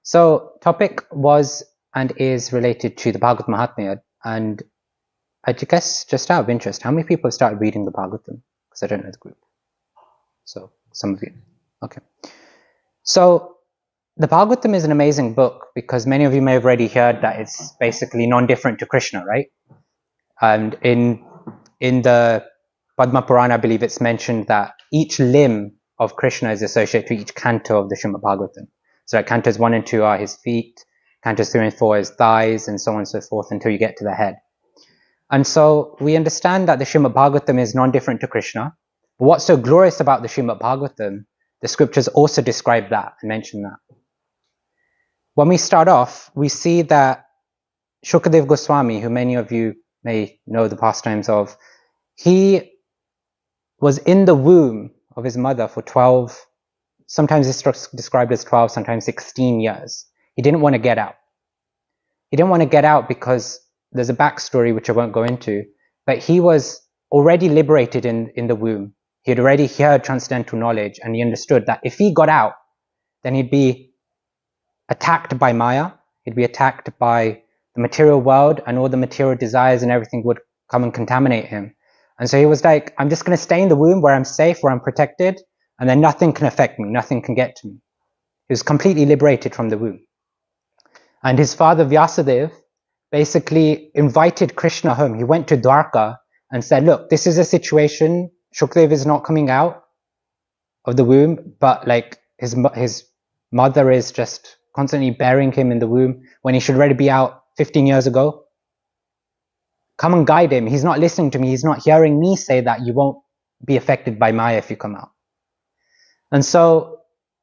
So, topic was and is related to the Bhagavad Mahatmya, and I guess just out of interest, how many people have started reading the Bhagavatam? Because I don't know the group. So, some of you. Okay. So, the Bhagavatam is an amazing book because many of you may have already heard that it's basically non-different to Krishna, right? And in the Padma Purana, I believe it's mentioned that each limb of Krishna is associated to each canto of the Srimad Bhagavatam. So like cantos 1 and 2 are his feet, cantos 3 and 4 is thighs, and so on and so forth until you get to the head. And so we understand that the Srimad Bhagavatam is non-different to Krishna. But what's so glorious about the Srimad Bhagavatam, the scriptures also describe that and mention that. When we start off, we see that Shukadev Goswami, who many of you may know the pastimes of, he was in the womb of his mother for 12, sometimes it's described as 12, sometimes 16 years. He didn't want to get out. He didn't want to get out because there's a backstory which I won't go into, but he was already liberated in the womb. He had already heard transcendental knowledge, and he understood that if he got out, then he'd be attacked by Maya, he'd be attacked by the material world, and all the material desires and everything would come and contaminate him. And so he was like, I'm just going to stay in the womb where I'm safe, where I'm protected, and then nothing can affect me, nothing can get to me. He was completely liberated from the womb. And his father Vyasadeva basically invited Krishna home. He went to Dwarka and said, look, this is a situation, Shukdev is not coming out of the womb, but like his mother is just constantly bearing him in the womb when he should already be out 15 years ago. Come and guide him. He's not listening to me. He's not hearing me say that you won't be affected by Maya if you come out. And so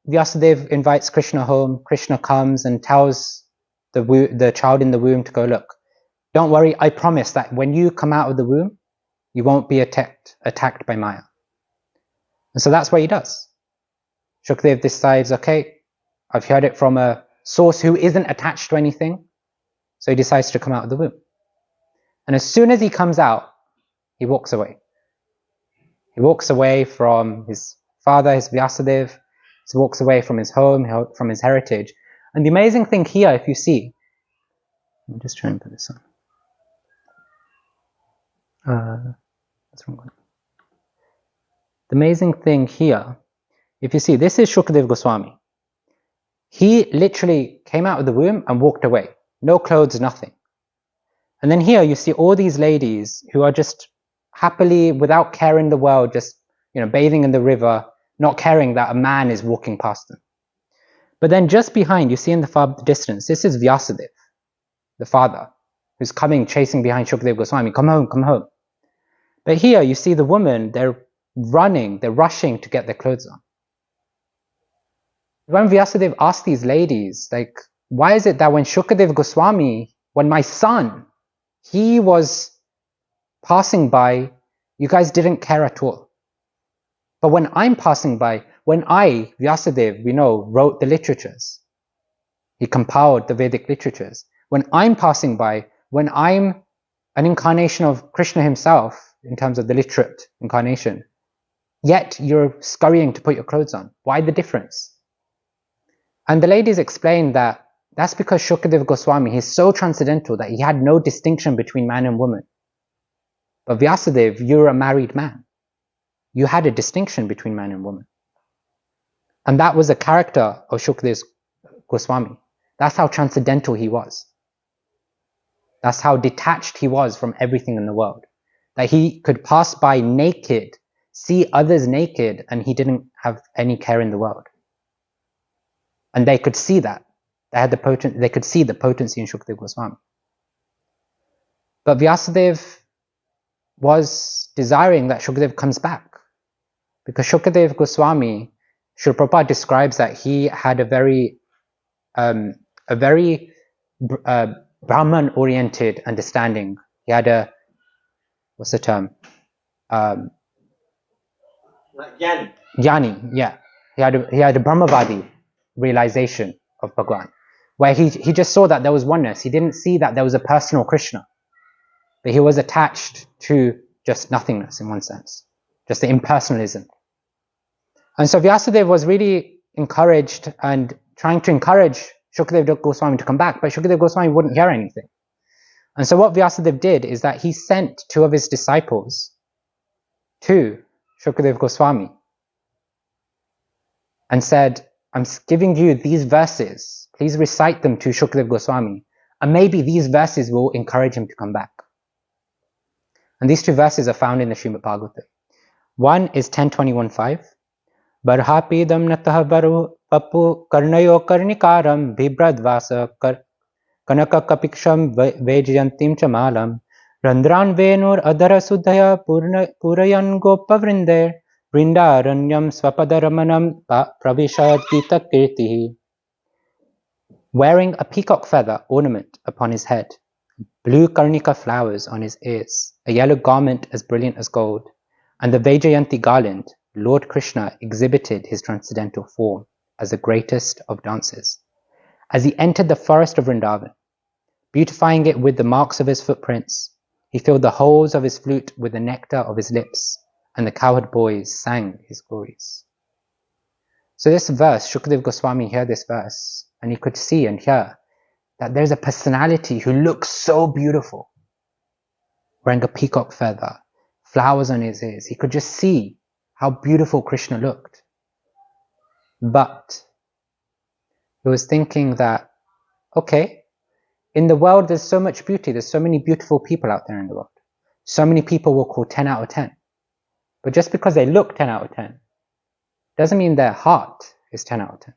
Vyasadeva invites Krishna home. Krishna comes and tells the child in the womb to go, look, don't worry, I promise that when you come out of the womb, you won't be attacked by Maya. And so that's what he does. Shukdev decides, okay, I've heard it from a source who isn't attached to anything. So he decides to come out of the womb. And as soon as he comes out, he walks away. He walks away from his father, his Vyasadeva. He walks away from his home, from his heritage. And the amazing thing here, if you see, I'm just trying to put this on. That's wrong one. The amazing thing here, if you see, this is Shukadev Goswami. He literally came out of the womb and walked away. No clothes, nothing. And then here you see all these ladies who are just happily, without care in the world, just bathing in the river, not caring that a man is walking past them. But then just behind, you see in the far distance, this is Vyasadeva, the father, who's coming, chasing behind Shukadev Goswami. Come home, come home. But here you see the women, they're running, they're rushing to get their clothes on. When Vyasadeva asked these ladies, like, why is it that when Shukadev Goswami, when my son, he was passing by, you guys didn't care at all. But when I'm passing by, when I, Vyasadeva, wrote the literatures, he compiled the Vedic literatures. When I'm passing by, when I'm an incarnation of Krishna himself, in terms of the literate incarnation, yet you're scurrying to put your clothes on. Why the difference? And the ladies explained that that's because Shukadev Goswami, he's so transcendental that he had no distinction between man and woman. But Vyasadeva, you're a married man. You had a distinction between man and woman. And that was a character of Shukadev Goswami. That's how transcendental he was. That's how detached he was from everything in the world. That he could pass by naked, see others naked, and he didn't have any care in the world. And they could see that. They could see the potency in Shukadev Goswami. But Vyasadeva was desiring that Shukadev comes back. Because Shukadev Goswami, Srila Prabhupada describes that he had a very Brahman-oriented understanding. He had a, what's the term? Jnani, yeah. He had a Brahmavadi realization of Bhagwan, where he just saw that there was oneness. He didn't see that there was a personal Krishna, but he was attached to just nothingness in one sense, just the impersonalism. And so Vyasadeva was really encouraged and trying to encourage Shukadeva Goswami to come back, but Shukadeva Goswami wouldn't hear anything. And so what Vyasadeva did is that he sent 2 of his disciples to Shukadeva Goswami and said, I'm giving you these verses, please recite them to Shukadeva Goswami, and maybe these verses will encourage him to come back. And these 2 verses are found in the Srimad Bhagavatam. One is 10.21.5. Barhapidam natah baru papu karnayo karnikaram bibradvasa kanaka kapiksham vejayantim chamalam randran venur adara sudhaya purayan gopavrinde vrindaranyam swapadaramanam pravishayat gita kirtihi. Wearing a peacock feather ornament upon his head, blue karnika flowers on his ears, a yellow garment as brilliant as gold, and the Vajayanti garland, Lord Krishna exhibited his transcendental form as the greatest of dancers. As he entered the forest of Vrindavan, beautifying it with the marks of his footprints, he filled the holes of his flute with the nectar of his lips, and the cowherd boys sang his glories. So this verse, Shukadeva Goswami heard this verse, and he could see and hear that there's a personality who looks so beautiful, wearing a peacock feather, flowers on his ears. He could just see how beautiful Krishna looked. But he was thinking that, okay, in the world there's so much beauty, there's so many beautiful people out there in the world. So many people will call 10 out of 10. But just because they look 10 out of 10, doesn't mean their heart is 10 out of 10.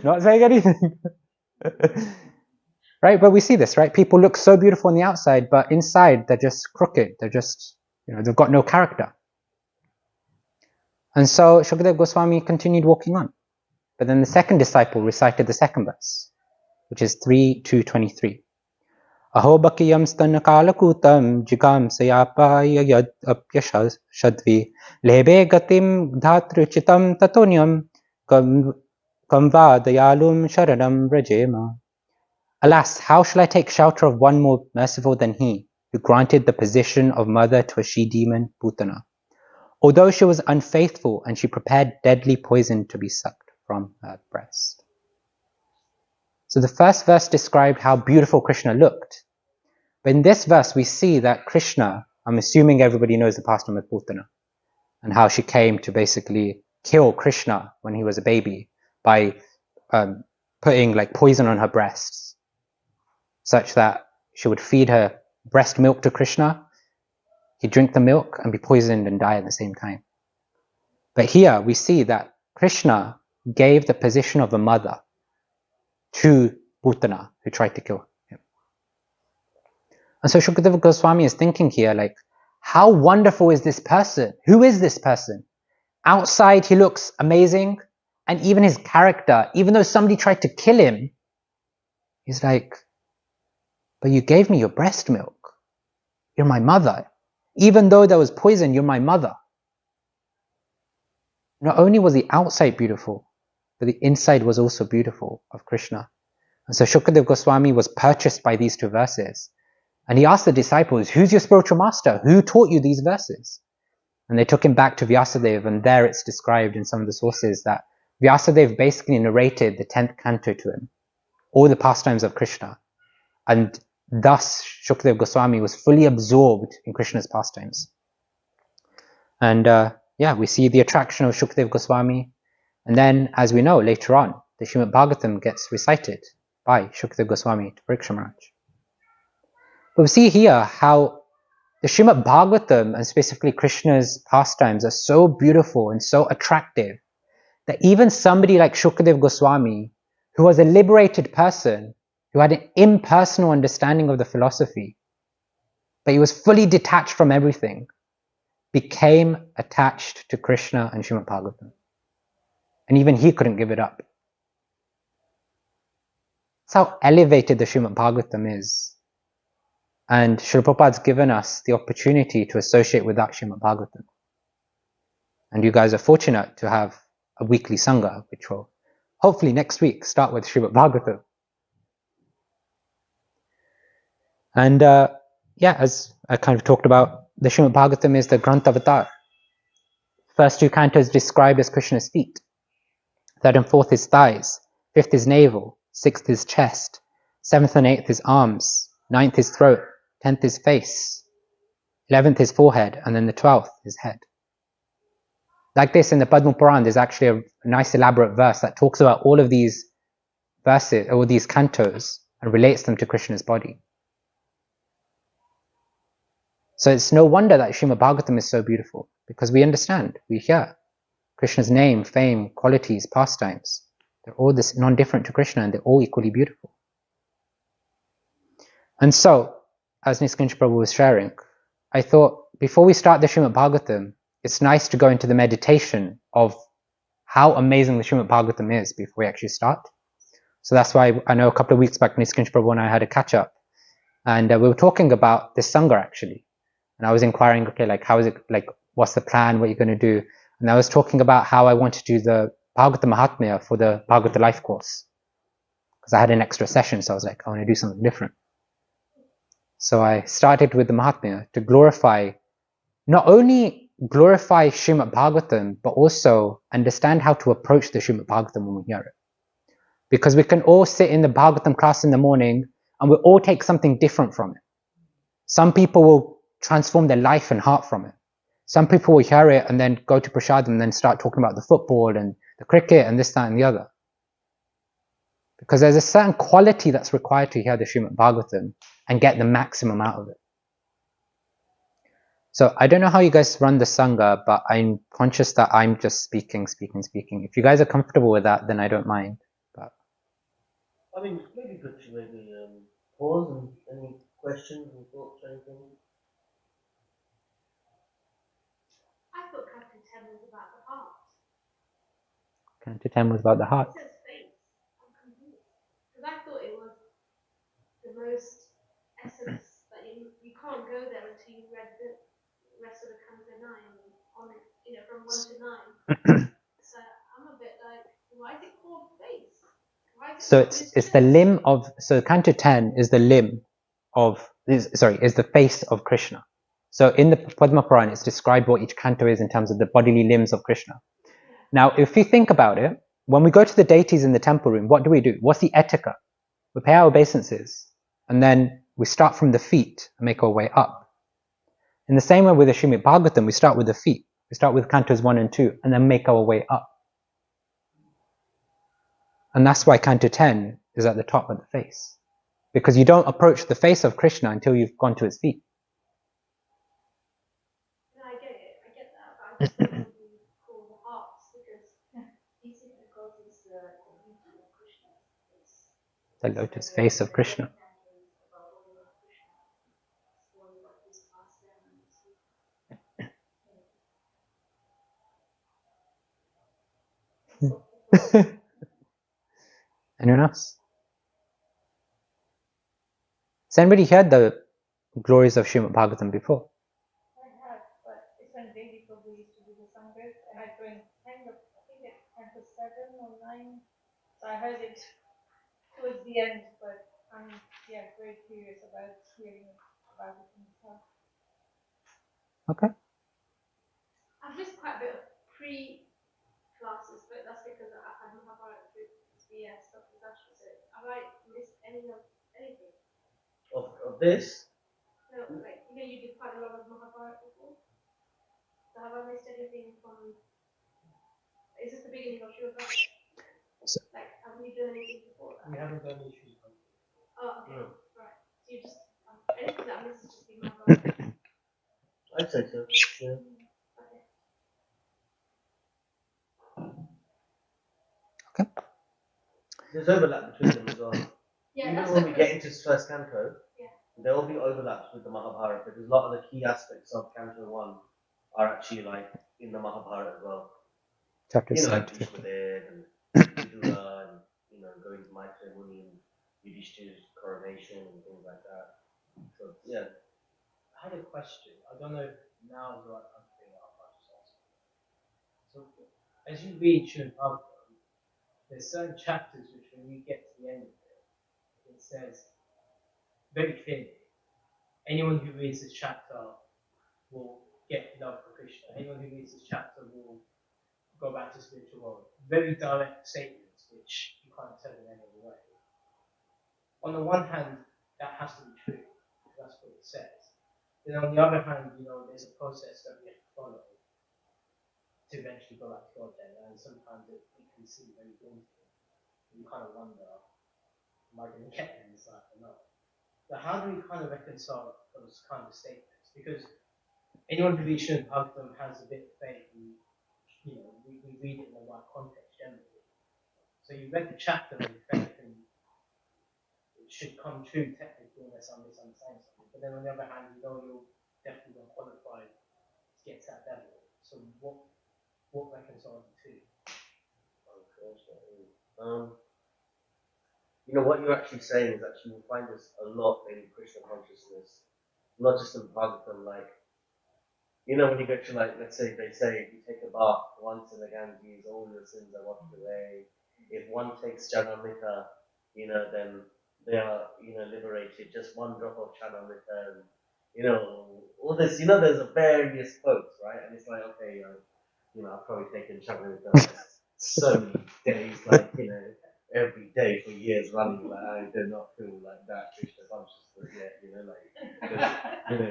Not saying anything. Right? But we see this, right? People look so beautiful on the outside, but inside they're just crooked. They're just, they've got no character. And so Shukadeva Goswami continued walking on. But then the second disciple recited the second verse, which is 3:2-23. Aho bakiyam stanakalakutam jigam sayapaya yad apyashadvi lebe gatim dhatruchitam tatonyam kamva dayalum sharanam rajema. Alas, how shall I take shelter of one more merciful than he, who granted the position of mother to a she-demon, Putana, although she was unfaithful and she prepared deadly poison to be sucked from her breast. So the first verse described how beautiful Krishna looked. But in this verse we see that Krishna, I'm assuming everybody knows the pastime of Putana, and how she came to basically kill Krishna when he was a baby by putting poison on her breasts, such that she would feed her breast milk to Krishna, he'd drink the milk and be poisoned and die at the same time. But here we see that Krishna gave the position of a mother to Putana, who tried to kill him. And so Shukadeva Goswami is thinking here, how wonderful is this person? Who is this person? Outside he looks amazing, and even his character, even though somebody tried to kill him, he's like, but you gave me your breast milk. You're my mother. Even though there was poison, you're my mother. Not only was the outside beautiful, but the inside was also beautiful of Krishna. And so Shukadeva Goswami was purchased by these 2 verses. And he asked the disciples, who's your spiritual master? Who taught you these verses? And they took him back to Vyasadeva, and there it's described in some of the sources that Vyasadeva basically narrated the 10th canto to him, all the pastimes of Krishna. And thus Shukadeva Goswami was fully absorbed in Krishna's pastimes. And we see the attraction of Shukadeva Goswami. And then, as we know, later on, the Srimad Bhagavatam gets recited by Shukadeva Goswami to Parikshit Maharaj. But we see here how the Srimad Bhagavatam, and specifically Krishna's pastimes, are so beautiful and so attractive that even somebody like Shukadeva Goswami, who was a liberated person, who had an impersonal understanding of the philosophy, but he was fully detached from everything, became attached to Krishna and Srimad Bhagavatam. And even he couldn't give it up. That's how elevated the Srimad Bhagavatam is. And Srila Prabhupada's given us the opportunity to associate with that Srimad Bhagavatam. And you guys are fortunate to have a weekly Sangha, which will hopefully next week start with Srimad Bhagavatam. And as I kind of talked about, the Srimad Bhagavatam is the Granth Avatar. First 2 cantos described as Krishna's feet. Third and fourth is thighs. Fifth is navel. Sixth is chest. Seventh and eighth is arms. Ninth is throat. 10th is face. 11th is forehead. And then the 12th is head. Like this in the Padma Puran, there's actually a nice elaborate verse that talks about all of these verses, or these cantos, and relates them to Krishna's body. So it's no wonder that Srimad Bhagavatam is so beautiful, because we understand, we hear Krishna's name, fame, qualities, pastimes. They're all this non-different to Krishna, and they're all equally beautiful. And so, as Niskanj Prabhu was sharing, I thought before we start the Srimad Bhagavatam, it's nice to go into the meditation of how amazing the Srimad Bhagavatam is before we actually start. So that's why I know a couple of weeks back, Niskanj Prabhu and I had a catch up, and we were talking about this Sangha actually. And I was inquiring, okay, like how is it, like what's the plan, what you're going to do? And I was talking about how I want to do the Bhagavata Mahatmya for the Bhagavata Life course. Because I had an extra session, so I was like, I want to do something different. So I started with the Mahatmya to glorify, not only glorify Srimad Bhagavatam, but also understand how to approach the Srimad Bhagavatam when we hear it. Because we can all sit in the Bhagavatam class in the morning and we'll all take something different from it. Some people will transform their life and heart from it. Some people will hear it and then go to Prashad and then start talking about the football and the cricket and this, that and the other. Because there's a certain quality that's required to hear the Srimad Bhagavatam and get the maximum out of it. So I don't know how you guys run the Sangha, but I'm conscious that I'm just speaking. If you guys are comfortable with that, then I don't mind. But I mean, maybe good to maybe pause and any questions and thoughts or anything. I thought Canto 10 was about the heart. Canto 10 was about the heart. It says face. I'm confused. Because I thought it was the most essence that you can't go there until you read the rest of the Canto 9 on it, from 1 to 9. So I'm a bit like, why is it called face? So it's the limb of, so Canto 10 is the limb of, is the face of Krishna. So in the Padma Purana, it's described what each canto is in terms of the bodily limbs of Krishna. Now, if you think about it, when we go to the deities in the temple room, what do? What's the etiquette? We pay our obeisances, and then we start from the feet and make our way up. In the same way with the Srimad Bhagavatam, we start with the feet. We start with cantos 1 and 2, and then make our way up. And that's why Canto 10 is at the top of the face. Because you don't approach the face of Krishna until you've gone to his feet. No, I get that, but I just don't want to be called the hearts because you see because it's the beauty of Krishna. The lotus face of Krishna. Anyone else? Has anybody heard the glories of Srimad Bhagavatam before? I have, but it's when Daily Prabhu used to do the Sangat, and I joined kind of, I think it had the 7 or 9, so I heard it towards the end, but I'm very curious about hearing about it myself. Okay. I've missed quite a bit of pre-classes, but that's because I've had Mahabharata through BS, Dr. Dasha, so have I missed anything? Of this? No, like, you did quite a lot of Mahabharata before. So have I missed anything from, is this the beginning of Srimad Bhagavatam? Like, have we done anything before that? We haven't done any Srimad Bhagavatam. Oh, okay, No. right. So you just, anything that I missed is just the Mahabharata. I'd say so, yeah. Okay. There's overlap between them as well. Yeah, even when we get into first canto, there will be overlaps with the Mahabharata because a lot of the key aspects of Canto 1 are actually like in the Mahabharata as well. Chapter 7 like to 50. Bhishmadev and Vidura and going to Maitreya Muni and Yudhishthir's coronation and things like that. So yeah. I had a question. I don't know if now is the right time to bring it up. I just asked. So, as you read Srimad Bhagavatam, there's certain chapters which, when you get to the end of it, it says very clearly, anyone who reads this chapter will get love for Krishna. Anyone who reads this chapter will go back to spiritual world. Very direct statements, which you can't tell in any other way. On the one hand, that has to be true, because that's what it says. Then on the other hand, there's a process that we have to follow to eventually go back to God then, and sometimes it can seem very daunting. You kind of wonder, am I going to get there in this life or not? So how do we kind of reconcile those kind of statements? Because anyone who reads Srimad Bhagavatam has a bit of faith, and we read it in the right context generally. So you read the chapter with faith, and it should come true technically unless I'm misunderstanding something. But then on the other hand, you're definitely not qualified to get to that level. So what reconciles the two? What you're actually saying is that you will find this a lot in Krishna consciousness, not just in Bhagavatam. Like, when you get to, like, let's say they say if you take a bath once in the Ganges, all your sins are washed away. If one takes Janamrita, then they are, liberated. Just one drop of Janamrita, and all this. There's a various quotes, right? And it's like, okay, I've probably taken Janamrita so many days, like, every day for years running, like, I do not feel like that Krishna consciousness yet, it's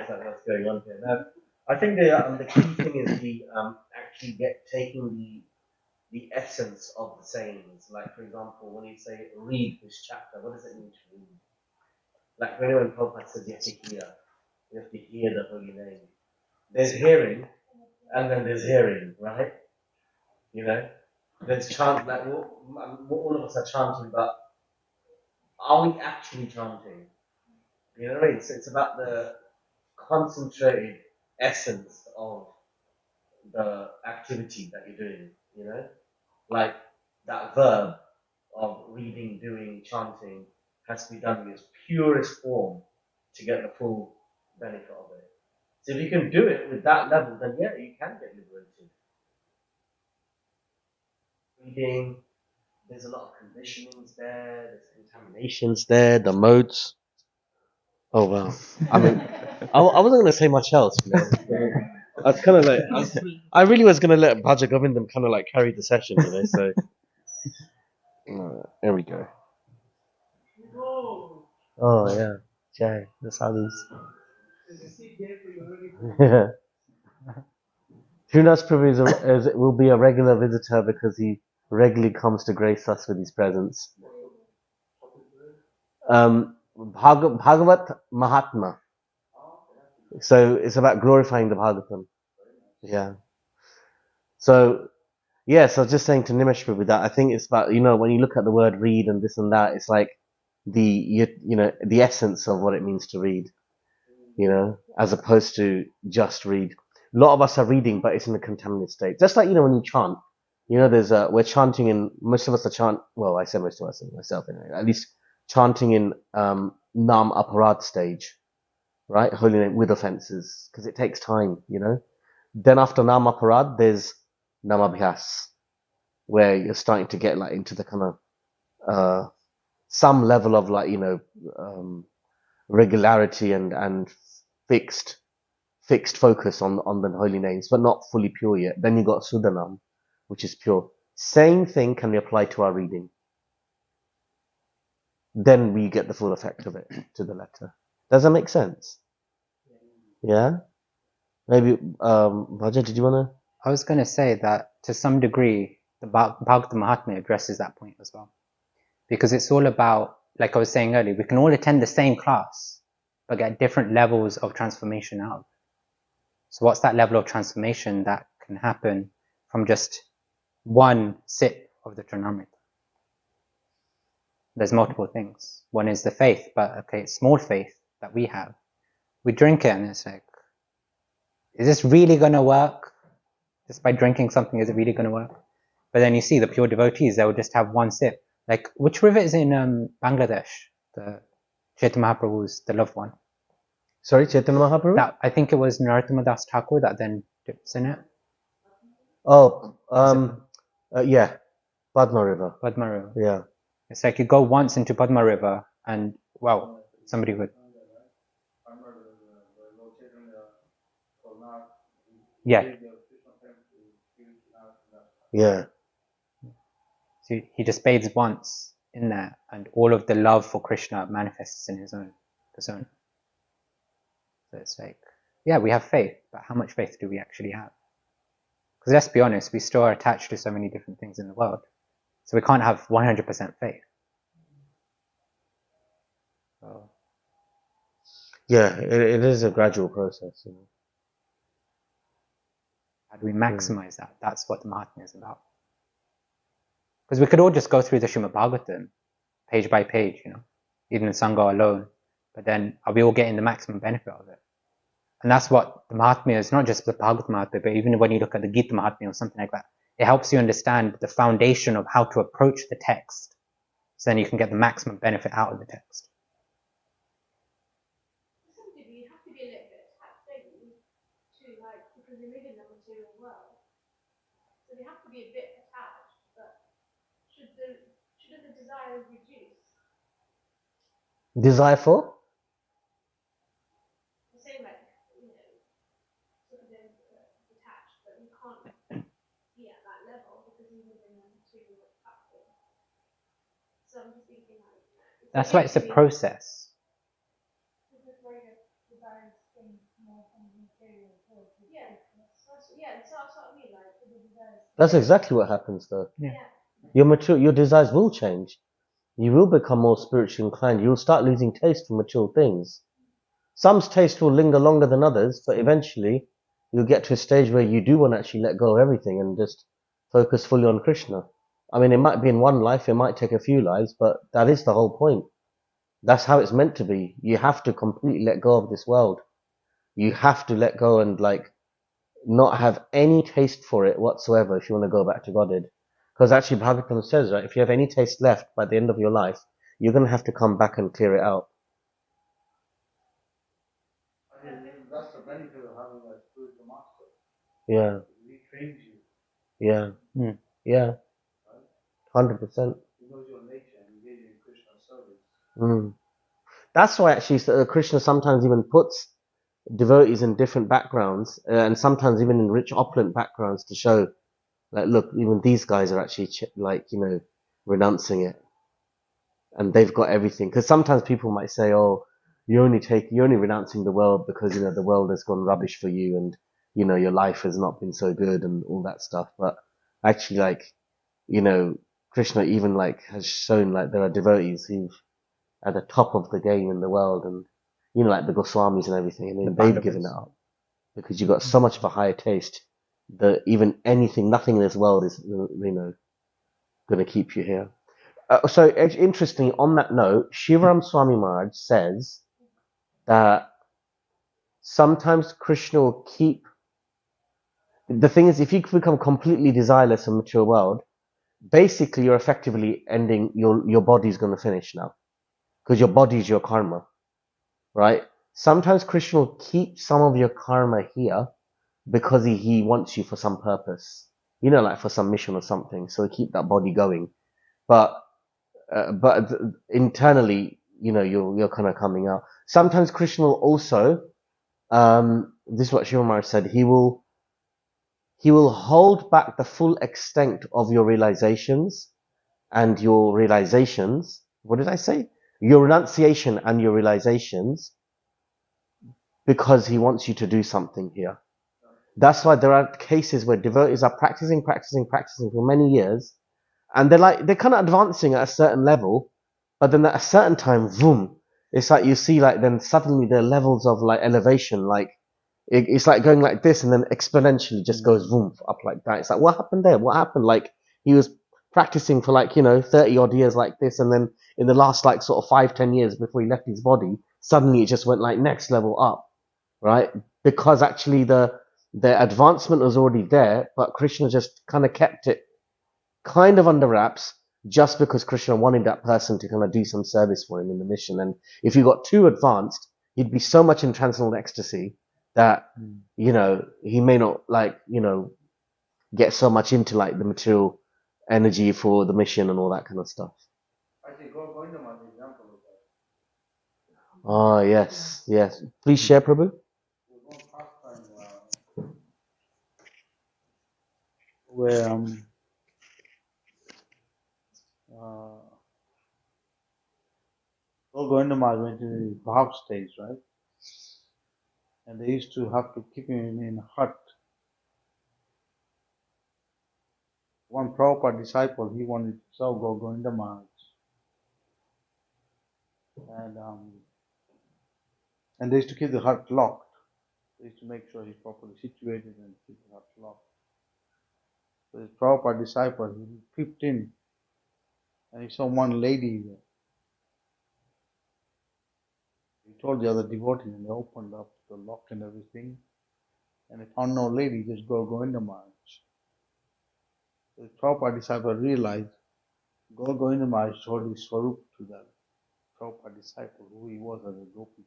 like, what's going on here? Now, I think the key thing is actually taking the essence of the sayings. Like, for example, when you say read this chapter, what does it mean to read? Like, when Prabhupada says you have to hear the holy name. There's hearing, and then there's hearing, right? There's chant, like what all of us are chanting, but are we actually chanting? It's about the concentrated essence of the activity that you're doing, like that verb of reading, doing, chanting has to be done in its purest form to get the full benefit of it. So if you can do it with that level, then yeah, you can get liberated. Reading, there's a lot of conditionings there, there's contaminations there, the modes. Oh wow. I mean, I wasn't going to say much else. I was kind of like, I really was going to let Bhaja Govindam kind of like carry the session, so. There we go. Oh yeah, Jai, the sadhus. Yeah. Srinath Prabhu will be a regular visitor because he regularly comes to grace us with his presence. Bhagavat Mahatma. So it's about glorifying the Bhagavatam. Yeah. So so just saying to Nimesh Prabhu that I think it's about, when you look at the word read and this and that, it's like the essence of what it means to read, as opposed to just read. A lot of us are reading, but it's in a contaminated state. Just like, when you chant, we're chanting in, most of us are well, I say most of us, myself anyway, at least chanting in Nam Aparad stage, right? Holy name with offenses, because it takes time, Then after Nam Aparad, there's Namabhyas, where you're starting to get like into the kind of some level of like regularity and fixed focus on the holy names, but not fully pure yet. Then you got Sudanam, which is pure. Same thing can be applied to our reading. Then we get the full effect of it to the letter. Does that make sense? Yeah? Maybe, Bhaja, did you want to? I was going to say that to some degree, the Bhagavatam Mahatmya addresses that point as well. Because it's all about, like I was saying earlier, we can all attend the same class, but get different levels of transformation out of it. So what's that level of transformation that can happen from just one sip of the Trinamrita? There's multiple things. One is the faith, but okay, it's small faith that we have. We drink it and it's like, is this really going to work? Just by drinking something, is it really going to work? But then you see the pure devotees, they will just have one sip. Like, which river is in Bangladesh? The Chaitanya Mahaprabhu's, the loved one. Sorry, Chaitanya Mahaprabhu? That, I think it was Narottama Das Thakur that then dips in it. Oh, yeah, Padma River. Padma River. Yeah. It's like you go once into Padma River and, wow, somebody would. Yeah. Yeah. So he just bathes once in there, and all of the love for Krishna manifests in his own persona. So it's like, yeah, we have faith, but how much faith do we actually have? Because let's be honest, we still are attached to so many different things in the world. So we can't have 100% faith. So, Yeah, it is a gradual process. You know? how do we maximize that? That's what the Mahatma is about. Because we could all just go through the Srimad Bhagavatam, page by page, even the Sangha alone. But then are we all getting the maximum benefit of it? And that's what the Mahatma is, not just the Bhagavad Mahatma, but even when you look at the Gita Mahatma or something like that, it helps you understand the foundation of how to approach the text. So then you can get the maximum benefit out of the text. To some degree, you have to be a little bit attached, don't you? To like, because we live in the material world. So we have to be a bit attached, but shouldn't the desire reduce? Desire for? The same like, sort of detached, but you can't be at that level because you live in a material platform. So I'm just thinking like, That's why it's a process. So that's what I mean, like, That's exactly what happens, though. Yeah. Your desires will change. You will become more spiritually inclined. You'll start losing taste for mature things. Some taste will linger longer than others, but eventually you'll get to a stage where you do want to actually let go of everything and just focus fully on Krishna. I mean, it might be in one life, it might take a few lives, but that is the whole point. That's how it's meant to be. You have to completely let go of this world. You have to let go and not have any taste for it whatsoever if you want to go back to Godhead. Because actually Bhagavatam says, right, if you have any taste left by the end of your life, you're going to have to come back and clear it out. I mean, that's the benefit of having a spiritual master. Yeah. He trains you. Yeah. Mm. Yeah. 100%. He knows your nature and he gives you Krishna's service. Mm. That's why actually Krishna sometimes even puts devotees in different backgrounds and sometimes even in rich opulent backgrounds to show, like, look, even these guys are actually renouncing it. And they've got everything. Because sometimes people might say, "Oh, you're only renouncing the world because the world has gone rubbish for you, and your life has not been so good and all that stuff." But actually, Krishna even has shown there are devotees who at the top of the game in the world, and like the Goswamis and everything, and then they've given it up because you got so much of a higher taste that even nothing in this world is going to keep you here. So interesting, on that note, Shivaram Swami Maharaj says that sometimes Krishna will keep... The thing is, if you become completely desireless in the material world, basically you're effectively ending, your body's going to finish now. Because your body is your karma, right? Sometimes Krishna will keep some of your karma here because he wants you for some purpose. Like for some mission or something. So he keep that body going. But internally, you're kind of coming out. Sometimes Krishna will also, this is what Shiva Maharaj said, he will hold back the full extent of your realizations and your realizations. What did I say? Your renunciation and your realizations, because he wants you to do something here. That's why there are cases where devotees are practicing for many years, and they're kind of advancing at a certain level, but then at a certain time, boom, it's like you see then suddenly the levels of elevation, it's like going like this and then exponentially just goes boom up like that. It's like, what happened there? What happened? He was practicing for 30 odd years like this, and then in the last sort of 5-10 years before he left his body, suddenly it just went next level up, right? Because actually the advancement was already there, but Krishna just kind of kept it kind of under wraps, just because Krishna wanted that person to kind of do some service for him in the mission. And if you got too advanced, he'd be so much in transcendental ecstasy that, he may not get so much into the material energy for the mission and all that kind of stuff. I think Govinda is an example of that. Oh, yes. Please share, Prabhu. There's one pastime where Govinda Maharaj went to the Bhav stage, right? And they used to have to keep him in a hut. One Prabhupada disciple, he wanted to serve Govinda Maharaj. And they used to keep the hut locked. They used to make sure he's properly situated and keep the hut locked. So this Prabhupada disciple, he peeped in and he saw one lady there. He told the other devotees and they opened up the lock and everything. And they found no lady, just Govinda Maharaj. So the Prabhupada disciple realized Govinda Maharaj showed his swarup to that Prabhupada disciple, who he was as a gopi.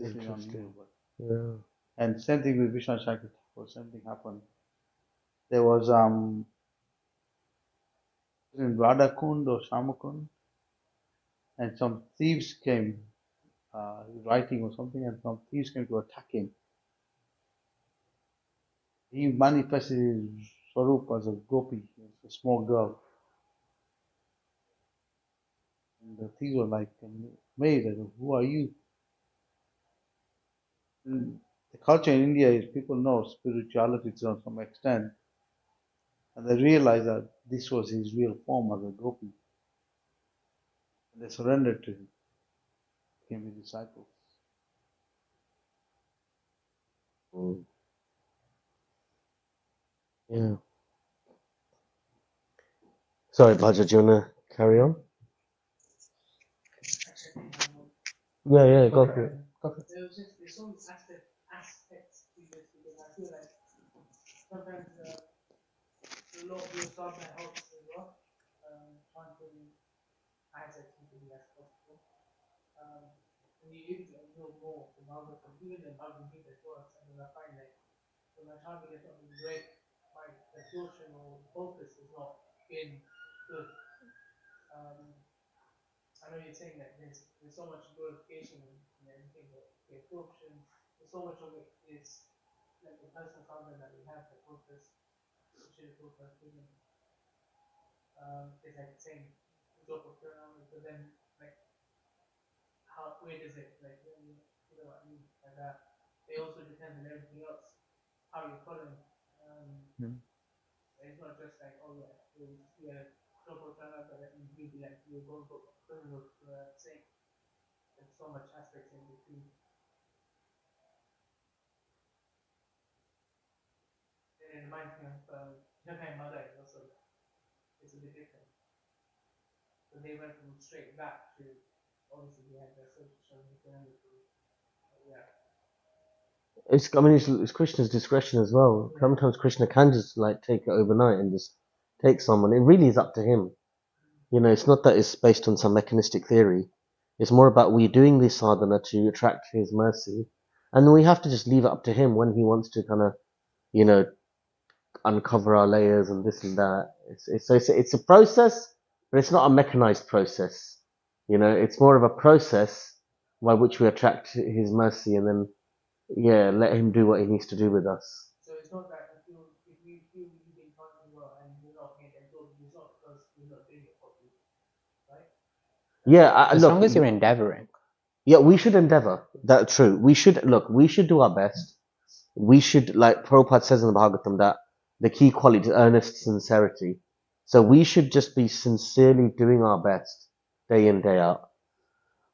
Interesting. Yeah. And same thing with Vishnu Shankar Thakur, same thing happened. There was in Radhakund or Shamakund, and some thieves came, writing or something, and some thieves came to attack him. He manifested his swarup as a gopi, as a small girl. And the thieves were like amazed, who are you? And the culture in India is people know spirituality to some extent, and they realized that this was his real form as a gopi. And they surrendered to him, became his disciples. Mm. Yeah. Sorry, Bhaja, do you want to carry on? Yeah, go for it. There's some aspects to this because I feel like sometimes a lot of your sadhana helps as well. Trying to as accessible as possible. And you need to know more about the computer and how to do the works. And I find that when I'm trying to get something great, my absorption or focus is not being good. I know you're saying that there's so much glorification in everything, but the absorption, so much of it is like the personal content that we have, the focus, the shared focus, it's like saying drop of turnover, but then like how where does it like you know what I mean? Like it also depends on everything else, how you're following. It's not just like oh yeah, drop of turnover, but that means you'll be like you're going for criminal saying. There's so much aspects in between. And it reminds me of Jagai Mother is also it's a bit different. So they went from straight back to obviously they had their social yeah. It's Krishna's discretion as well. Sometimes Krishna can just like take it overnight and just take someone. It really is up to him. You know, it's not that it's based on some mechanistic theory. It's more about we doing this sadhana to attract his mercy. And we have to just leave it up to him when he wants to kind of, you know, uncover our layers and this and that. It's a process, but it's not a mechanized process. You know, it's more of a process by which we attract his mercy and then, yeah, let him do what he needs to do with us. So it's not that if you feel you've been talking well and you're not getting absorbed, it's not because you're not doing it properly, right? Yeah, As look, long as you're endeavoring. yeah, we should endeavor. That's true. We should do our best. We should, like Prabhupada says in the Bhagavatam, that the key quality is earnest sincerity. So we should just be sincerely doing our best day in, day out.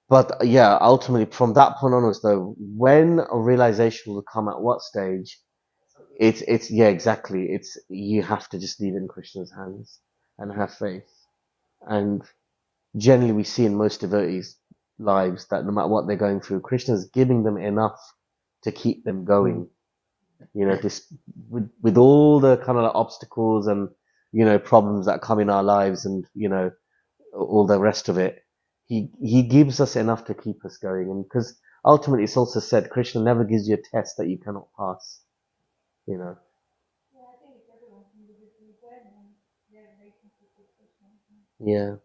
But yeah, ultimately from that point onwards though, when a realization will come at what stage, it's yeah, exactly. It's, you have to just leave it in Krishna's hands and have faith. And generally we see in most devotees' lives that no matter what they're going through, Krishna's giving them enough to keep them going. You know, just with all the kind of like obstacles and, you know, problems that come in our lives and, you know, all the rest of it, he gives us enough to keep us going. And because ultimately it's also said, Krishna never gives you a test that you cannot pass, you know. Yeah, I think it's everyone can do this and their relationship with Krishna. Yeah.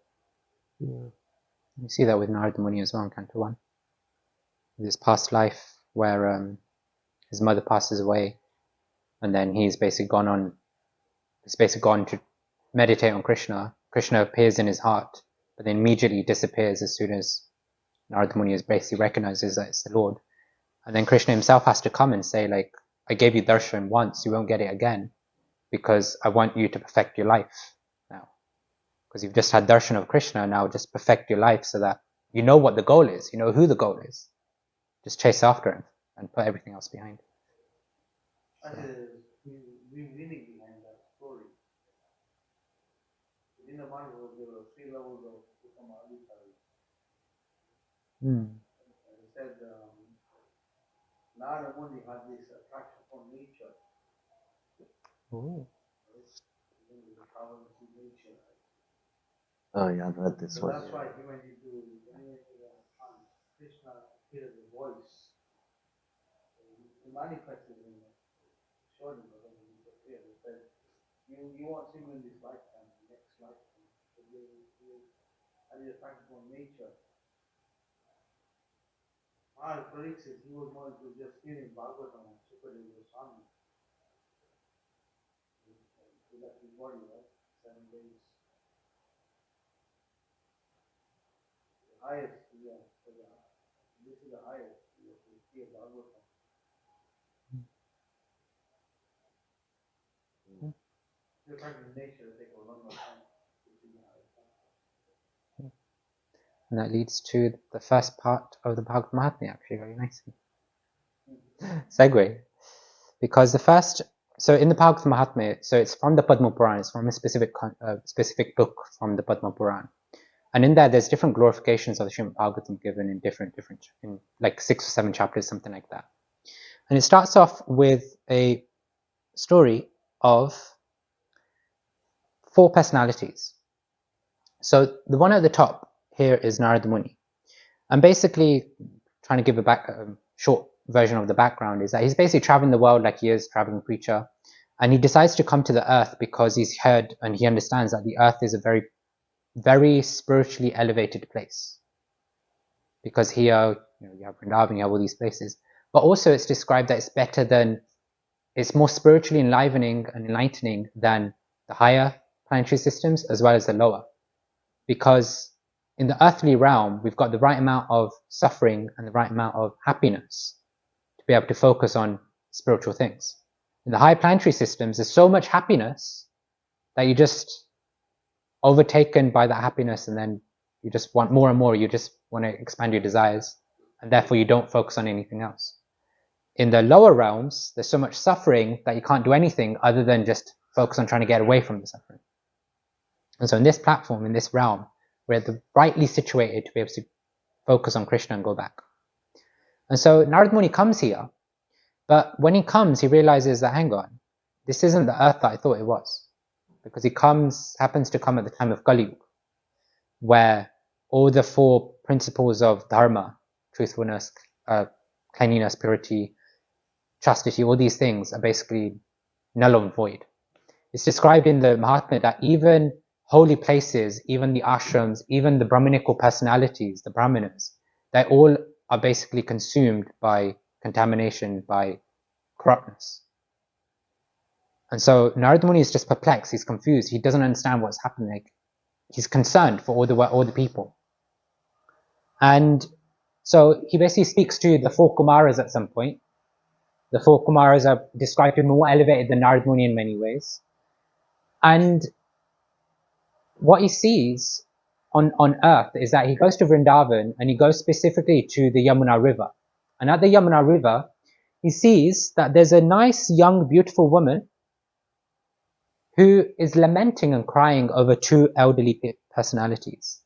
You see that with Narada Muni as well in Canto 1. This past life where his mother passes away and then he's basically gone to meditate on Krishna, Krishna appears in his heart, but then immediately disappears as soon as Narada Muni is basically recognizes that it's the Lord. And then Krishna himself has to come and say, like, I gave you darshan once, you won't get it again, because I want you to perfect your life now. Because you've just had darshan of Krishna, now just perfect your life so that you know what the goal is, you know who the goal is. Just chase after him and put everything else behind. I said, meaning behind that story. In the Bible, there were 3 levels of Uttama-adhikari. As I said, Narada Muni had this attraction for nature. Ooh. Nature. Oh yeah, I've heard this So one. that's why when you do Krishna hears the voice, he manifested in shortly, but then he disappeared. He said, you won't see me in this lifetime, the next lifetime. So you had the attraction for nature. Maharaj Pariksit, he was more into just hearing Bhagavatam and Sukadeva Goswami. He left his body, right? 7 days. The highest, yeah. So this is the highest. You have to hear Bhagavatam. The attraction of nature will take a long time. And that leads to the first part of the Bhagavad Mahatmya, actually, very nicely. Segue. Because the first, so in the Bhagavad Mahatmya, so it's from the Padma Purana, it's from a specific book from the Padma Purana. And in there, there's different glorifications of the Srimad Bhagavatam given in different, in like 6 or 7 chapters, something like that. And it starts off with a story of 4 personalities. So the one at the top here is Narada Muni. And basically, trying to give a short version of the background, is that he's basically traveling the world like he is, traveling preacher. And he decides to come to the earth because he's heard and he understands that the earth is a very, very spiritually elevated place. Because here, you have Vrindavan, you have all these places. But also it's described that it's more spiritually enlivening and enlightening than the higher planetary systems as well as the lower. Because in the earthly realm, we've got the right amount of suffering and the right amount of happiness to be able to focus on spiritual things. In the high planetary systems, there's so much happiness that you're just overtaken by that happiness, and then you just want more and more. You just want to expand your desires, and therefore you don't focus on anything else. In the lower realms, there's so much suffering that you can't do anything other than just focus on trying to get away from the suffering. And so in this platform, in this realm, we're rightly situated to be able to focus on Krishna and go back. And so Narada Muni comes here, but when he comes, he realizes that, hang on, this isn't the earth that I thought it was. Because he happens to come at the time of Kali Yuga, where all the 4 principles of dharma, truthfulness, cleanliness, purity, chastity, all these things are basically null and void. It's described in the Mahatmya that even holy places, even the ashrams, even the Brahminical personalities, the brahmanas, they all are basically consumed by contamination, by corruptness. And so Narada Muni is just perplexed, he's confused, he doesn't understand what's happening. He's concerned for all the people. And so he basically speaks to the 4 Kumaras at some point. The 4 Kumaras are described to be more elevated than Narada Muni in many ways. And what he sees on earth is that he goes to Vrindavan and he goes specifically to the Yamuna River. And at the Yamuna River, he sees that there's a nice, young, beautiful woman who is lamenting and crying over 2 elderly personalities.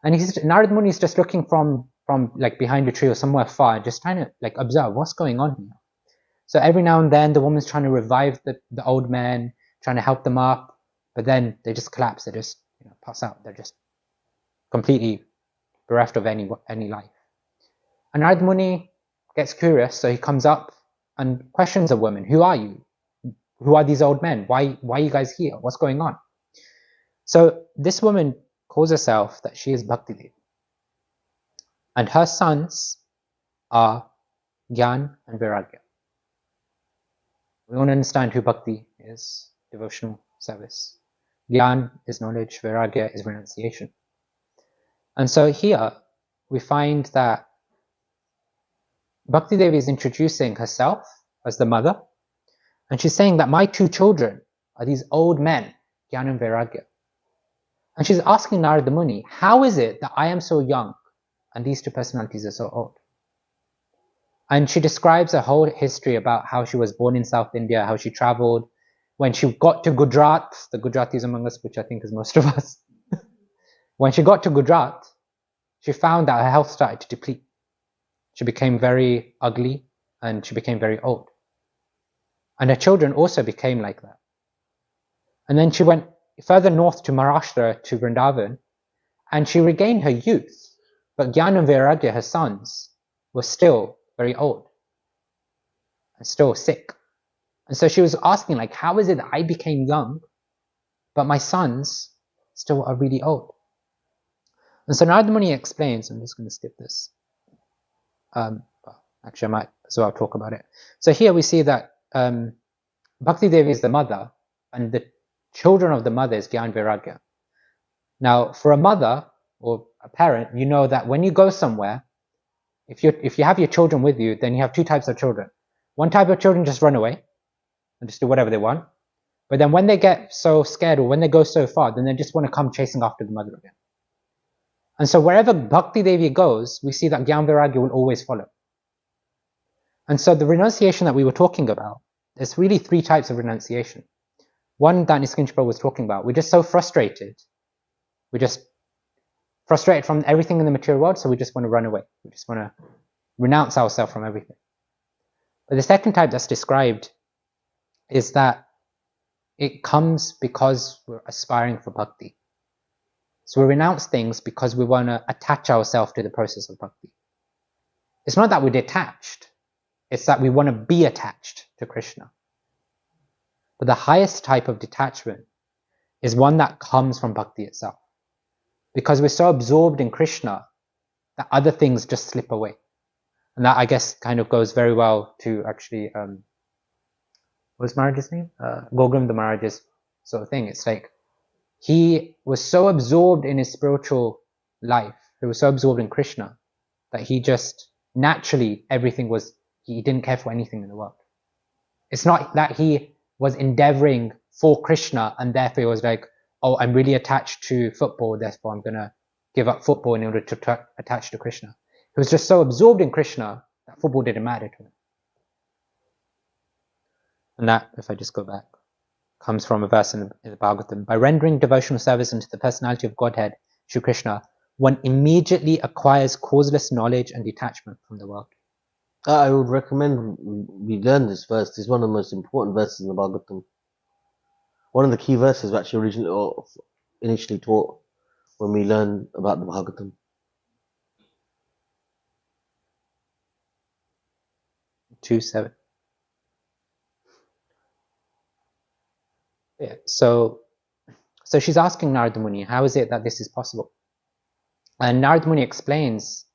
And Narada Muni is just looking from like behind a tree or somewhere far, just trying to like observe what's going on here. So every now and then the woman's trying to revive the old man, trying to help them up, but then they just collapse, they just pass out, they're just completely bereft of any life. And Narada Muni gets curious, so he comes up and questions the woman, who are you? Who are these old men? Why are you guys here? What's going on? So this woman calls herself that she is Bhakti Devi. And her sons are Gyan and Vairagya. We want to understand who Bhakti is, devotional service. Gyan is knowledge, Vairagya is renunciation. And so here we find that Bhakti Devi is introducing herself as the mother, and she's saying that my two children are these old men, Gyan and Vairagya. And she's asking Narada Muni, how is it that I am so young and these two personalities are so old? And she describes a whole history about how she was born in South India, how she traveled. When she got to Gujarat, the Gujaratis among us, which I think is most of us, when she got to Gujarat, she found that her health started to deplete. She became very ugly and she became very old. And her children also became like that. And then she went further north to Maharashtra, to Vrindavan, and she regained her youth. But Gyan and Vairagya, her sons, were still very old and still sick. And so she was asking, like, how is it that I became young, but my sons still are really old? And so Narada Muni explains, I'm just going to skip this. Actually, I might as well talk about it. So here we see that Bhakti Devi is the mother, and the children of the mother is Gyan Vairagya. Now, for a mother or a parent, you know that when you go somewhere, if you have your children with you, then you have two types of children. One type of children just run away and just do whatever they want. But then when they get so scared or when they go so far, then they just want to come chasing after the mother again. And so wherever Bhakti Devi goes, we see that Gyan Vairagya will always follow. And so the renunciation that we were talking about, there's really three types of renunciation. One that Niskinch Prabhu was talking about, we're just so frustrated. We're just frustrated from everything in the material world, so we just want to run away. We just want to renounce ourselves from everything. But the second type that's described is that it comes because we're aspiring for bhakti. So we renounce things because we want to attach ourselves to the process of bhakti. It's not that we're detached, it's that we want to be attached to Krishna. But the highest type of detachment is one that comes from bhakti itself. Because we're so absorbed in Krishna that other things just slip away. And that, I guess, kind of goes very well to actually, what's Maharaj's name? Gogam the Maharaj's sort of thing. It's like, he was so absorbed in his spiritual life, he was so absorbed in Krishna, that he just, naturally, everything was, he didn't care for anything in the world. It's not that he was endeavoring for Krishna and therefore he was like, oh, I'm really attached to football, therefore I'm going to give up football in order to attach to Krishna. He was just so absorbed in Krishna that football didn't matter to him. And that, if I just go back, comes from a verse in the Bhagavatam. By rendering devotional service unto the personality of Godhead, Shri Krishna, one immediately acquires causeless knowledge and detachment from the world. I would recommend we learn this verse. This is one of the most important verses in the Bhagavatam. One of the key verses we actually originally or initially taught when we learn about the Bhagavatam. Two 7. Yeah. So she's asking Narada Muni, how is it that this is possible? And Narada Muni explains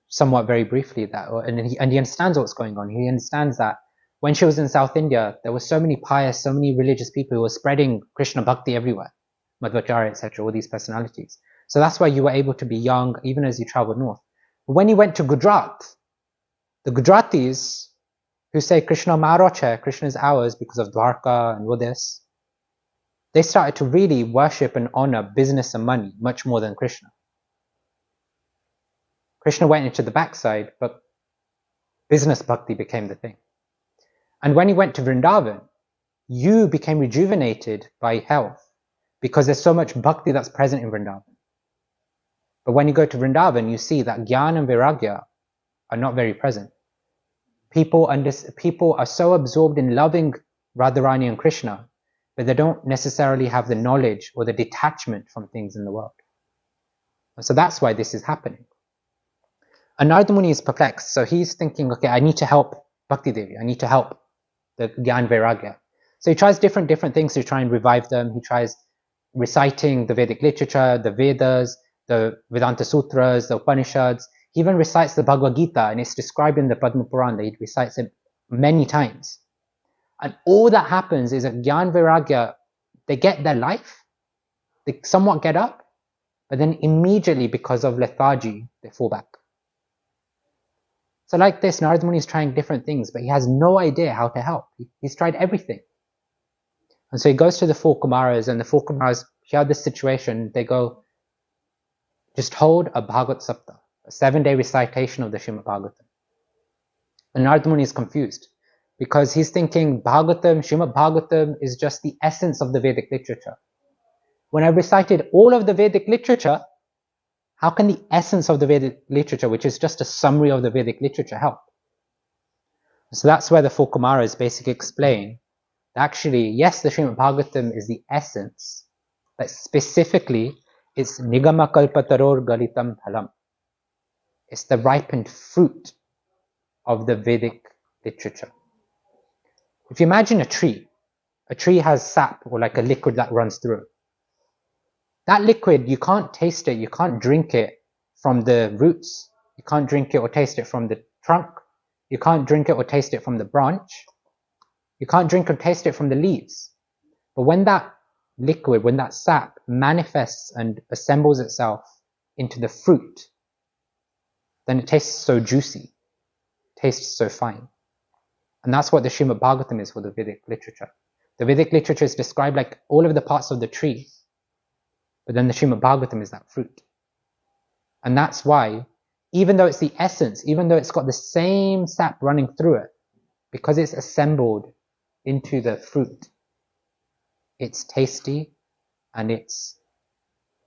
somewhat very briefly that, and he understands what's going on. He understands that when she was in South India, there were so many pious, so many religious people who were spreading Krishna Bhakti everywhere, Madhvacharya, etc., all these personalities. So that's why you were able to be young even as you traveled north. But when you went to Gujarat, the Gujaratis who say Krishna Maroche, Krishna is ours because of Dwarka and all this, they started to really worship and honor business and money much more than Krishna. Krishna went into the backside, but business bhakti became the thing. And when he went to Vrindavan, you became rejuvenated by health because there's so much bhakti that's present in Vrindavan. But when you go to Vrindavan, you see that Gyan and Vairagya are not very present. People are so absorbed in loving Radharani and Krishna, but they don't necessarily have the knowledge or the detachment from things in the world. And so that's why this is happening. And Narada Muni is perplexed. So he's thinking, okay, I need to help Bhakti Devi. I need to help the Gyan Vairagya. So he tries different things to try and revive them. He tries reciting the Vedic literature, the Vedas, the Vedanta Sutras, the Upanishads. He even recites the Bhagavad Gita, and it's described in the Padma Purana that he recites it many times. And all that happens is that Gyan Vairagya, they get their life, they somewhat get up, but then immediately, because of lethargy, they fall back. So like this, Narada Muni is trying different things, but he has no idea how to help. He's tried everything. And so he goes to the four Kumaras, and the four Kumaras hear this situation. They go, just hold a Bhagavat Sapta, a 7-day recitation of the Srimad Bhagavatam. And Narada Muni is confused, because he's thinking Bhagavatam, Srimad Bhagavatam is just the essence of the Vedic literature. When I recited all of the Vedic literature, how can the essence of the Vedic literature, which is just a summary of the Vedic literature, help? So that's where the four Kumaras basically explain that actually, yes, the Srimad Bhagavatam is the essence, but specifically, it's Nigama Kalpataror Galitam Phalam. It's the ripened fruit of the Vedic literature. If you imagine a tree has sap, or like a liquid that runs through it. That liquid, you can't taste it, you can't drink it from the roots, you can't drink it or taste it from the trunk, you can't drink it or taste it from the branch, you can't drink or taste it from the leaves. But when that liquid, when that sap manifests and assembles itself into the fruit, then it tastes so juicy, tastes so fine. And that's what the Srimad Bhagavatam is for the Vedic literature. The Vedic literature is described like all of the parts of the tree, but then the Srimad Bhagavatam is that fruit. And that's why, even though it's the essence, even though it's got the same sap running through it, because it's assembled into the fruit, it's tasty and it's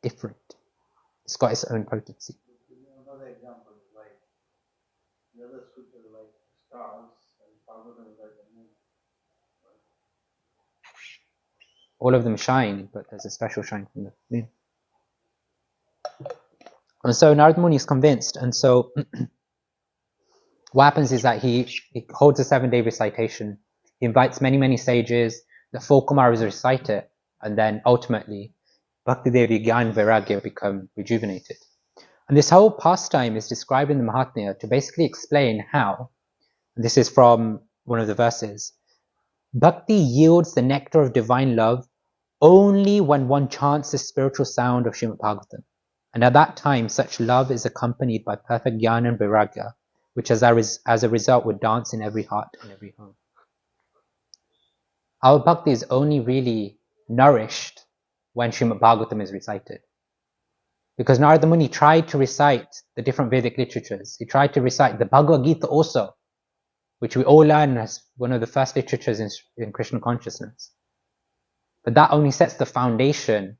different. It's got its own potency. Another example is like the other scriptures like stars and Bhagavatam is like the moon. All of them shine, but there's a special shine from the moon. And so Narada Muni is convinced, and so what happens is that he holds a 7-day recitation. He invites many sages, the four Kumaras recite it, and then ultimately Bhakti Devi, Gyan, Vairagya become rejuvenated. And this whole pastime is described in the Mahatmya to basically explain how, and this is from one of the verses, Bhakti yields the nectar of divine love only when one chants the spiritual sound of Srimad Bhagavatam. And at that time, such love is accompanied by perfect Jnana and Vairagya, which as a result would dance in every heart and every home. Our bhakti is only really nourished when Srimad Bhagavatam is recited. Because Narada Muni tried to recite the different Vedic literatures. He tried to recite the Bhagavad Gita also, which we all learn as one of the first literatures in Krishna consciousness. But that only sets the foundation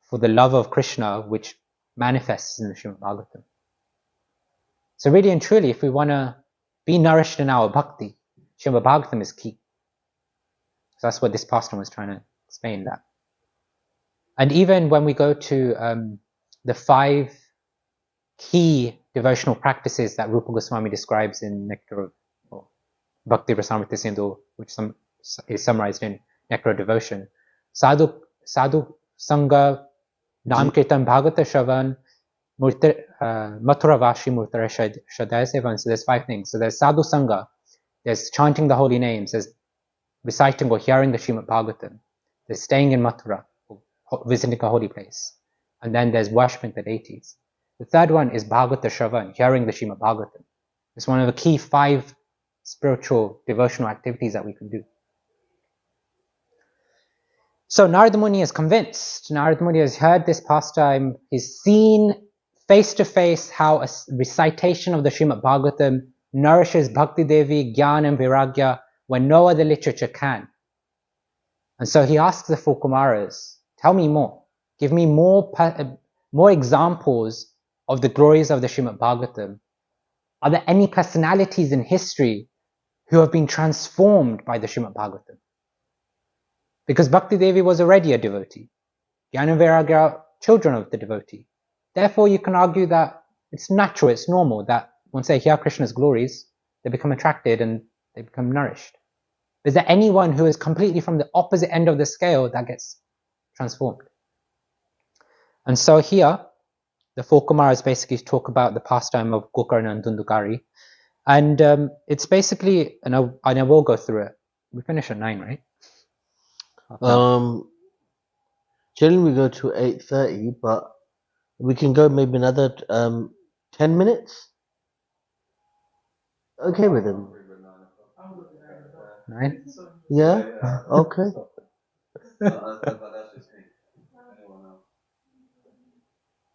for the love of Krishna, which manifests in the Srimad Bhagavatam. So really and truly, if we want to be nourished in our bhakti, Srimad Bhagavatam is key. So that's what this pastime was trying to explain that. And even when we go to the 5 key devotional practices that Rupa Goswami describes in Nectar of Bhakti Rasamrita Sindhu, which is summarized in Nectar of Devotion, Sadhu Sanga, Nam Kirtan Bhagavata Shravan, Mathura Vashi Murtara Shadaya Sevan. So there's 5 things. So there's Sadhu Sanga, there's chanting the holy names, there's reciting or hearing the Srimad Bhagavatam, there's staying in Mathura, or visiting a holy place, and then there's worshipping the deities. The third one is Bhagavata Shravan, hearing the Srimad Bhagavatam. It's one of the key 5 spiritual devotional activities that we can do. So Narada Muni is convinced. Narada Muni has heard this pastime. He's seen face to face how a recitation of the Srimad Bhagavatam nourishes Bhakti Devi, Gyan and Vairagya when no other literature can. And so he asks the 4 Kumaras, tell me more. Give me more examples of the glories of the Srimad Bhagavatam. Are there any personalities in history who have been transformed by the Srimad Bhagavatam? Because Bhakti Devi was already a devotee. Jnana and Vairagya are children of the devotee. Therefore, you can argue that it's natural, it's normal that once they hear Krishna's glories, they become attracted and they become nourished. Is there anyone who is completely from the opposite end of the scale that gets transformed? And so here, the 4 Kumaras basically talk about the pastime of Gokarna and Dundukari. And it's basically, and I will go through it. We finish at 9, right? Generally we go to 8:30, but we can go maybe another 10 minutes. Okay with him? 9? Yeah? Okay.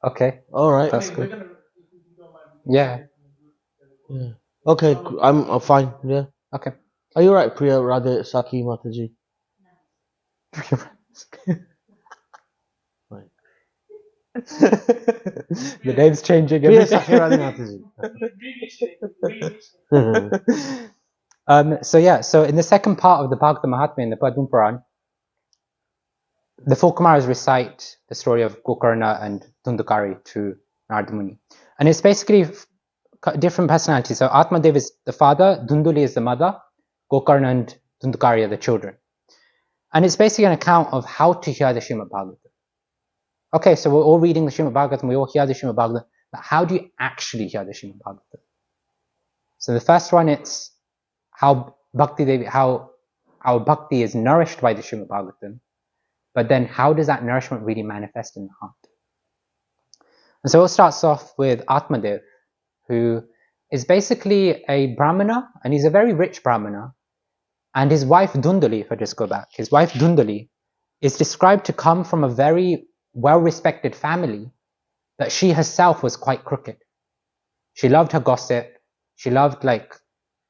Okay, Alright. that's good. Yeah, Yeah. Okay, I'm fine, yeah. okay. Are you alright, Priya Radhe Saki Mataji? Right. The name's changing Priya every Saki Radhe Mataji. So in the second part of the Bhagavatam Mahatmya in the Padma Puran, the four Kumaras recite the story of Gokarna and Dhundukari to Narada Muni. And it's basically different personalities. So Atmadev is the father, Dhunduli is the mother, Gokarna and Dhundukari are the children. And it's basically an account of how to hear the Srimad Bhagavatam. Okay, so we're all reading the Srimad Bhagavatam, we all hear the Srimad Bhagavatam, but how do you actually hear the Srimad Bhagavatam? So the first one, it's how our bhakti is nourished by the Srimad Bhagavatam, but then how does that nourishment really manifest in the heart? And so it starts off with Atmadev, who is basically a Brahmana, and he's a very rich Brahmana, and his wife Dhundali, if I just go back, his wife Dhundali is described to come from a very well-respected family, but she herself was quite crooked. She loved her gossip, she loved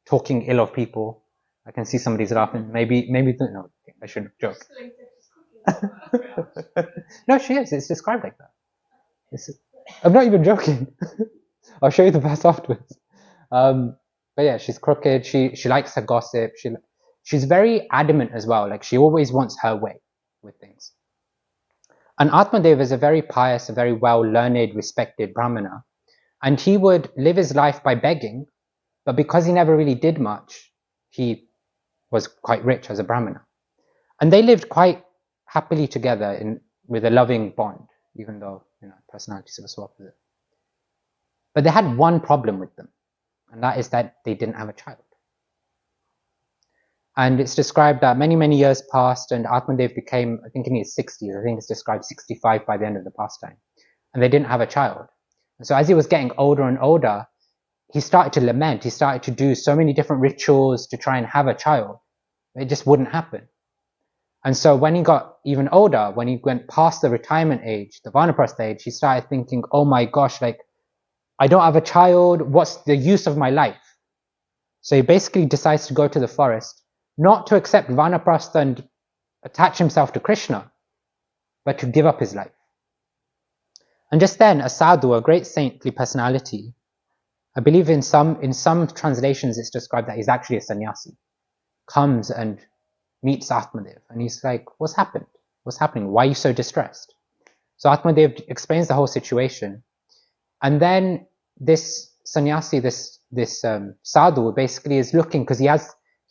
talking ill of people. I can see somebody's laughing. Maybe no, I shouldn't joke. No, she is. It's described like that. I'm not even joking. I'll show you the verse afterwards. But yeah, she's crooked. She likes her gossip. She's very adamant as well. Like she always wants her way with things. And Atmadev is a very pious, a very well-learned, respected Brahmana. And he would live his life by begging, but because he never really did much, he was quite rich as a Brahmana. And they lived quite happily together with a loving bond, even though personalities were so opposite. But they had one problem with them, and that is that they didn't have a child. And it's described that many, many years passed, and Atmadev became, I think in his 60s, I think it's described 65 by the end of the pastime, and they didn't have a child. And so as he was getting older and older, he started to lament. He started to do so many different rituals to try and have a child. It just wouldn't happen. And so when he got even older, when he went past the retirement age, the Vanaprastha age, he started thinking, oh my gosh, I don't have a child. What's the use of my life? So he basically decides to go to the forest, not to accept Vanaprastha and attach himself to Krishna, but to give up his life. And just then, a sadhu, a great saintly personality, I believe in some translations it's described that he's actually a sannyasi, comes and meets Atmadev, and he's like, what's happened? What's happening? Why are you so distressed? So Atmadev explains the whole situation, and then this sannyasi, this sadhu, basically is looking, because he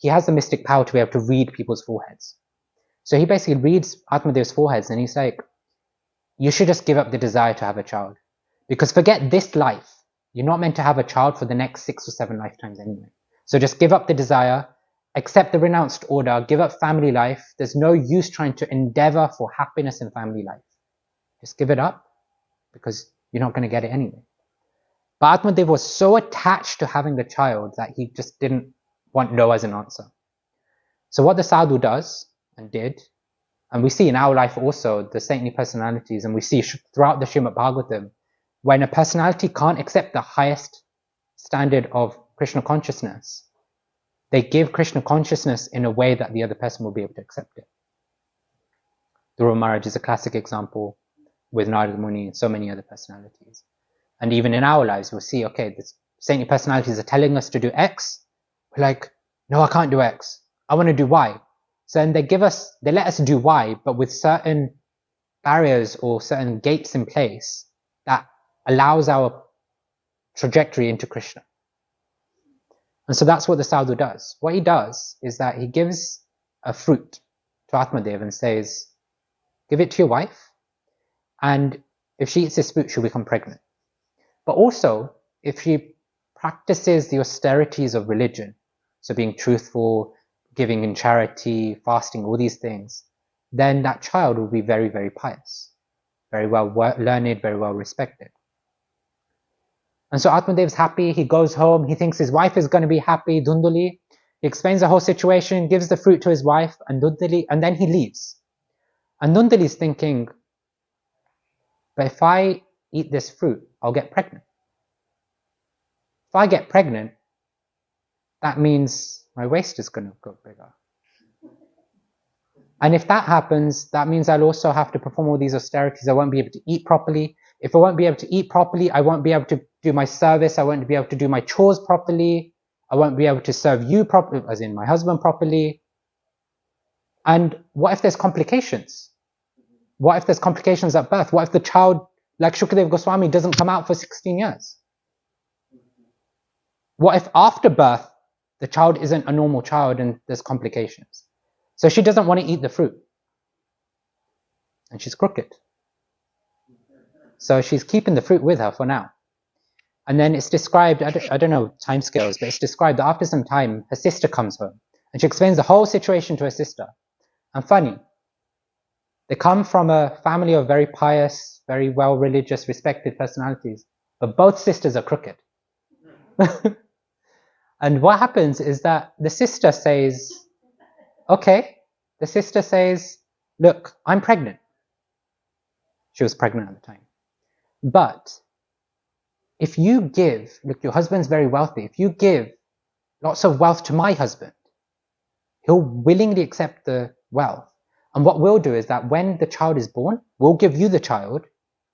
has the mystic power to be able to read people's foreheads. So he basically reads Atmadev's foreheads, and he's like, you should just give up the desire to have a child, because forget this life. You're not meant to have a child for the next 6 or 7 lifetimes anyway. So just give up the desire, accept the renounced order, give up family life. There's no use trying to endeavor for happiness in family life. Just give it up, because you're not going to get it anyway. But Atmadev was so attached to having the child that he just didn't want no as an answer. So what the sadhu does and did, and we see in our life also the saintly personalities, and we see throughout the Srimad Bhagavatam, when a personality can't accept the highest standard of Krishna consciousness, they give Krishna consciousness in a way that the other person will be able to accept it. Dhruva Maharaj is a classic example with Narada Muni and so many other personalities. And even in our lives, we'll see, okay, the saintly personalities are telling us to do X. We're like, no, I can't do X. I want to do Y. So then they let us do Y, but with certain barriers or certain gates in place that allows our trajectory into Krishna. And so that's what the sadhu does. What he does is that he gives a fruit to Atmadev and says, give it to your wife, and if she eats this fruit, she'll become pregnant. But also, if she practices the austerities of religion, so being truthful, giving in charity, fasting, all these things, then that child will be very, very pious, very well learned, very well respected. And so Atmadev's happy, he goes home, he thinks his wife is going to be happy, Dhunduli. He explains the whole situation, gives the fruit to his wife, and Dhunduli, and then he leaves. And Dhunduli's thinking, but if I eat this fruit, I'll get pregnant. If I get pregnant, that means my waist is going to go bigger. And if that happens, that means I'll also have to perform all these austerities. I won't be able to eat properly. If I won't be able to eat properly, I won't be able to do my service. I won't be able to do my chores properly. I won't be able to serve you properly, as in my husband properly. And what if there's complications? What if there's complications at birth? What if the child, like Shukadev Goswami, doesn't come out for 16 years? What if after birth, the child isn't a normal child and there's complications? So she doesn't want to eat the fruit. And she's crooked. So she's keeping the fruit with her for now. And then it's described, I don't know timescales, but it's described that after some time, her sister comes home. And she explains the whole situation to her sister. And funny, they come from a family of very pious, very well religious, respected personalities. But both sisters are crooked. And what happens is that the sister says, okay, the sister says, look, I'm pregnant. She was pregnant at the time. But if you give, look, your husband's very wealthy. If you give lots of wealth to my husband, he'll willingly accept the wealth. And what we'll do is that when the child is born, we'll give you the child.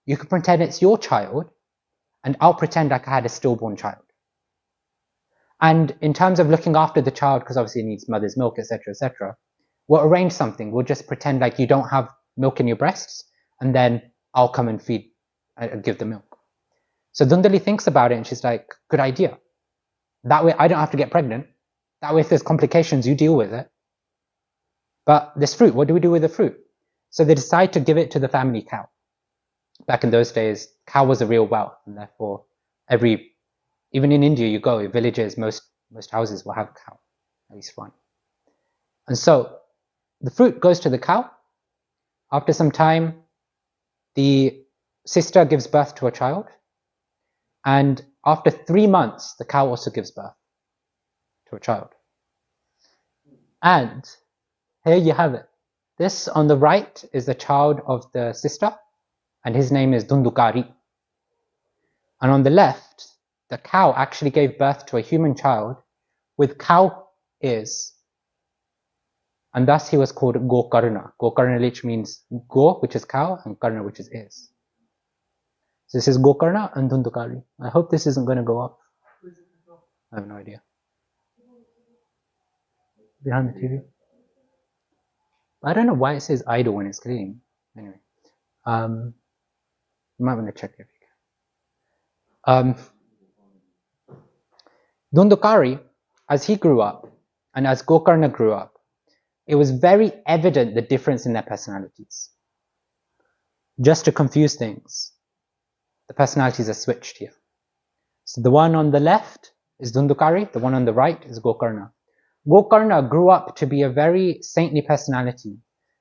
You can pretend it's your child, and I'll pretend like I had a stillborn child. And in terms of looking after the child, because obviously it needs mother's milk, etc., we'll arrange something. We'll just pretend like you don't have milk in your breasts, and then I'll come and feed, give the milk. So Dhundali thinks about it, and she's like, good idea. That way I don't have to get pregnant. That way if there's complications, you deal with it. But this fruit, what do we do with the fruit? So they decide to give it to the family cow. Back in those days, cow was a real wealth, and therefore even in India, you go, villages, most houses will have a cow, at least one. And so the fruit goes to the cow. After some time, the sister gives birth to a child. And after 3 months, the cow also gives birth to a child. And here you have it. This on the right is the child of the sister, and his name is Dundukari. And on the left, the cow actually gave birth to a human child with cow ears. And thus he was called Gokarna. Gokarna, which means go, which is cow, and Karna, which is ears. So this is Gokarna and Dundukari. I hope this isn't going to go off. I have no idea. Behind the TV. I don't know why it says idle when it's clean. Anyway, you might want to check if you can. Dundukari, as he grew up, and as Gokarna grew up, it was very evident the difference in their personalities. Just to confuse things, the personalities are switched here. So the one on the left is Dundukari, the one on the right is Gokarna. Gokarna grew up to be a very saintly personality.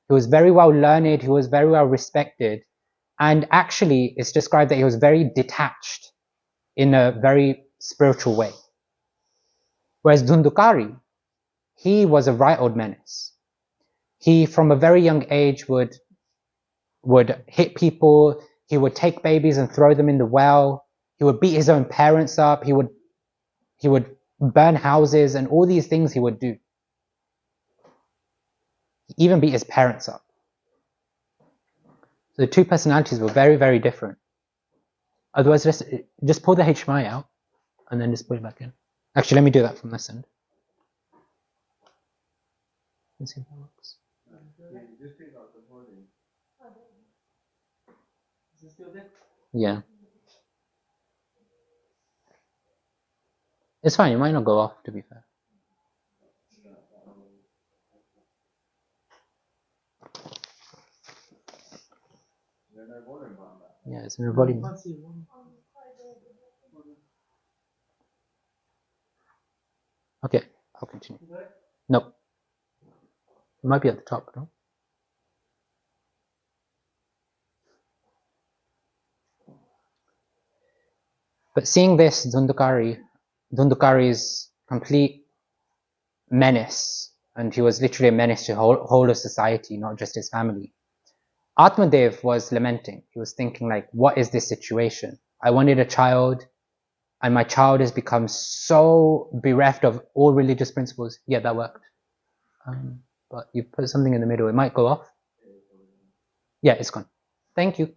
He was very well learned, he was very well respected, and actually it's described that he was very detached in a very spiritual way. Whereas Dundukari, he was a right old menace. He, from a very young age, would hit people, he would take babies and throw them in the well, he would beat his own parents up, he would burn houses, and all these things he would do. He even beat his parents up. So the two personalities were very, very different. Otherwise, just pull the HMI out, and then just put it back in. Actually, let me do that from this end. Let's see if that works. Yeah. It's fine, it might not go off, to be fair. Yeah, it's in a volume. Okay, I'll continue. No. It might be at the top, no? But seeing this, Dhundukari's complete menace, and he was literally a menace to the whole of society, not just his family. Atmadev was lamenting. He was thinking like, what is this situation? I wanted a child, and my child has become so bereft of all religious principles. Yeah, that worked. But you put something in the middle, it might go off. Yeah, it's gone. Thank you.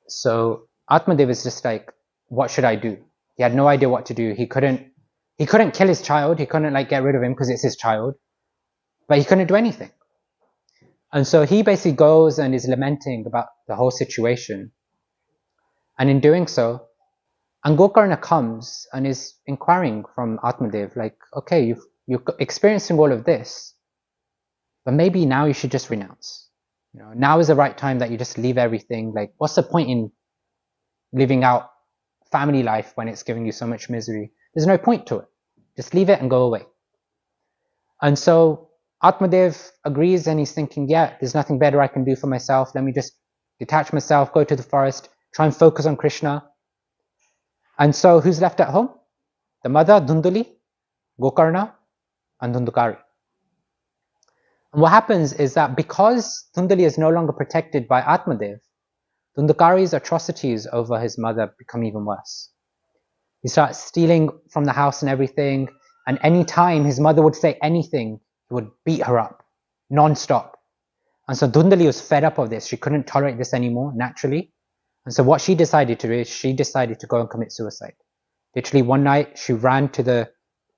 So Atmadev is just like, what should I do? He had no idea what to do. He couldn't kill his child. He couldn't like get rid of him because it's his child. But he couldn't do anything. And so he basically goes and is lamenting about the whole situation. And in doing so, Gokarna comes and is inquiring from Atmadev, like, okay, you're experiencing all of this, but maybe now you should just renounce. You know, now is the right time that you just leave everything. Like, what's the point in living out family life when it's giving you so much misery? There's no point to it. Just leave it and go away. And so Atmadev agrees, and he's thinking, yeah, there's nothing better I can do for myself. Let me just detach myself, go to the forest, try and focus on Krishna. And so who's left at home? The mother, Dhunduli, Gokarna, and Dhundukari. And what happens is that because Dhunduli is no longer protected by Atmadev, Dhundukari's atrocities over his mother become even worse. He starts stealing from the house and everything, and any time his mother would say anything, he would beat her up, non-stop. And so Dhunduli was fed up of this. She couldn't tolerate this anymore, naturally. And so what she decided to do is she decided to go and commit suicide. Literally one night, she ran to the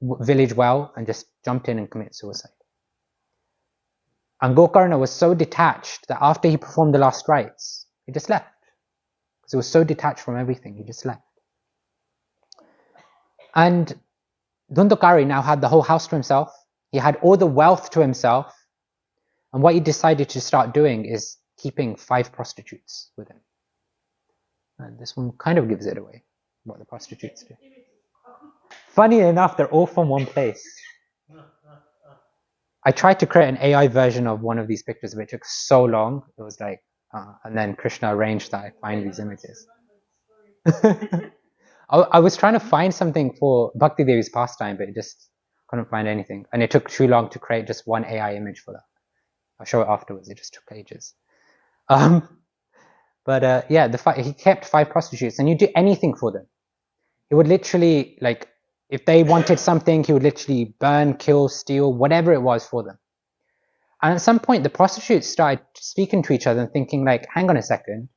village well and just jumped in and committed suicide. And Gokarna was so detached that after he performed the last rites, he just left. Because he was so detached from everything, he just left. And Dhundukari now had the whole house to himself. He had all the wealth to himself. And what he decided to start doing is keeping 5 prostitutes with him. And this one kind of gives it away, what the prostitutes do. Funny enough, they're all from one place. I tried to create an AI version of one of these pictures, but it took so long. It was like, and then Krishna arranged that I find these images. I was trying to find something for Bhakti Devi's pastime, but it just couldn't find anything. And it took too long to create just one AI image for that. I'll show it afterwards. It just took ages. He kept 5 prostitutes, and you do anything for them. He would literally, like, if they wanted something, he would literally burn, kill, steal, whatever it was for them. And at some point, the prostitutes started speaking to each other and thinking, like, hang on a second.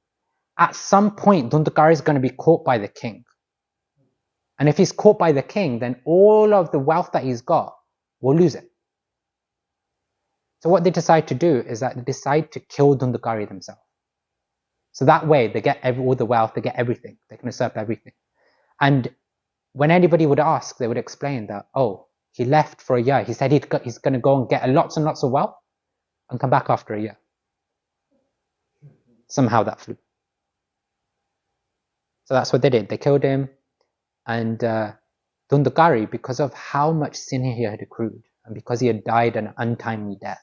At some point, Dhundukari is going to be caught by the king. And if he's caught by the king, then all of the wealth that he's got will lose it. So what they decide to do is that they decide to kill Dhundukari themselves. So that way, they get all the wealth, they get everything. They can usurp everything. And when anybody would ask, they would explain that, oh, he left for a year. He said he's going to go and get lots and lots of wealth and come back after a year. Somehow that flew. So that's what they did. They killed him. And Dhundukari, because of how much sin he had accrued, and because he had died an untimely death,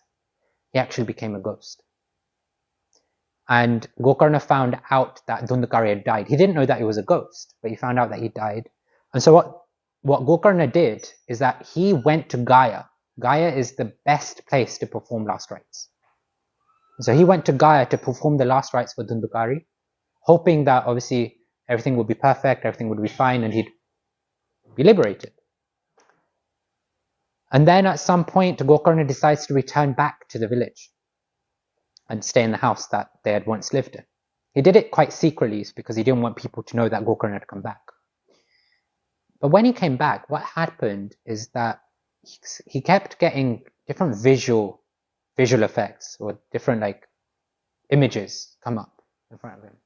he actually became a ghost. And Gokarna found out that Dhundukari had died. He didn't know that he was a ghost, but he found out that he died. And so what Gokarna did is that he went to Gaya. Gaya is the best place to perform last rites. So he went to Gaya to perform the last rites for Dhundukari, hoping that obviously everything would be perfect, everything would be fine, and he'd be liberated. And then at some point, Gokarna decides to return back to the village and stay in the house that they had once lived in. He did it quite secretly because he didn't want people to know that Gokarna had come back. But when he came back, what happened is that he kept getting different visual effects, or different like images come up in front of him.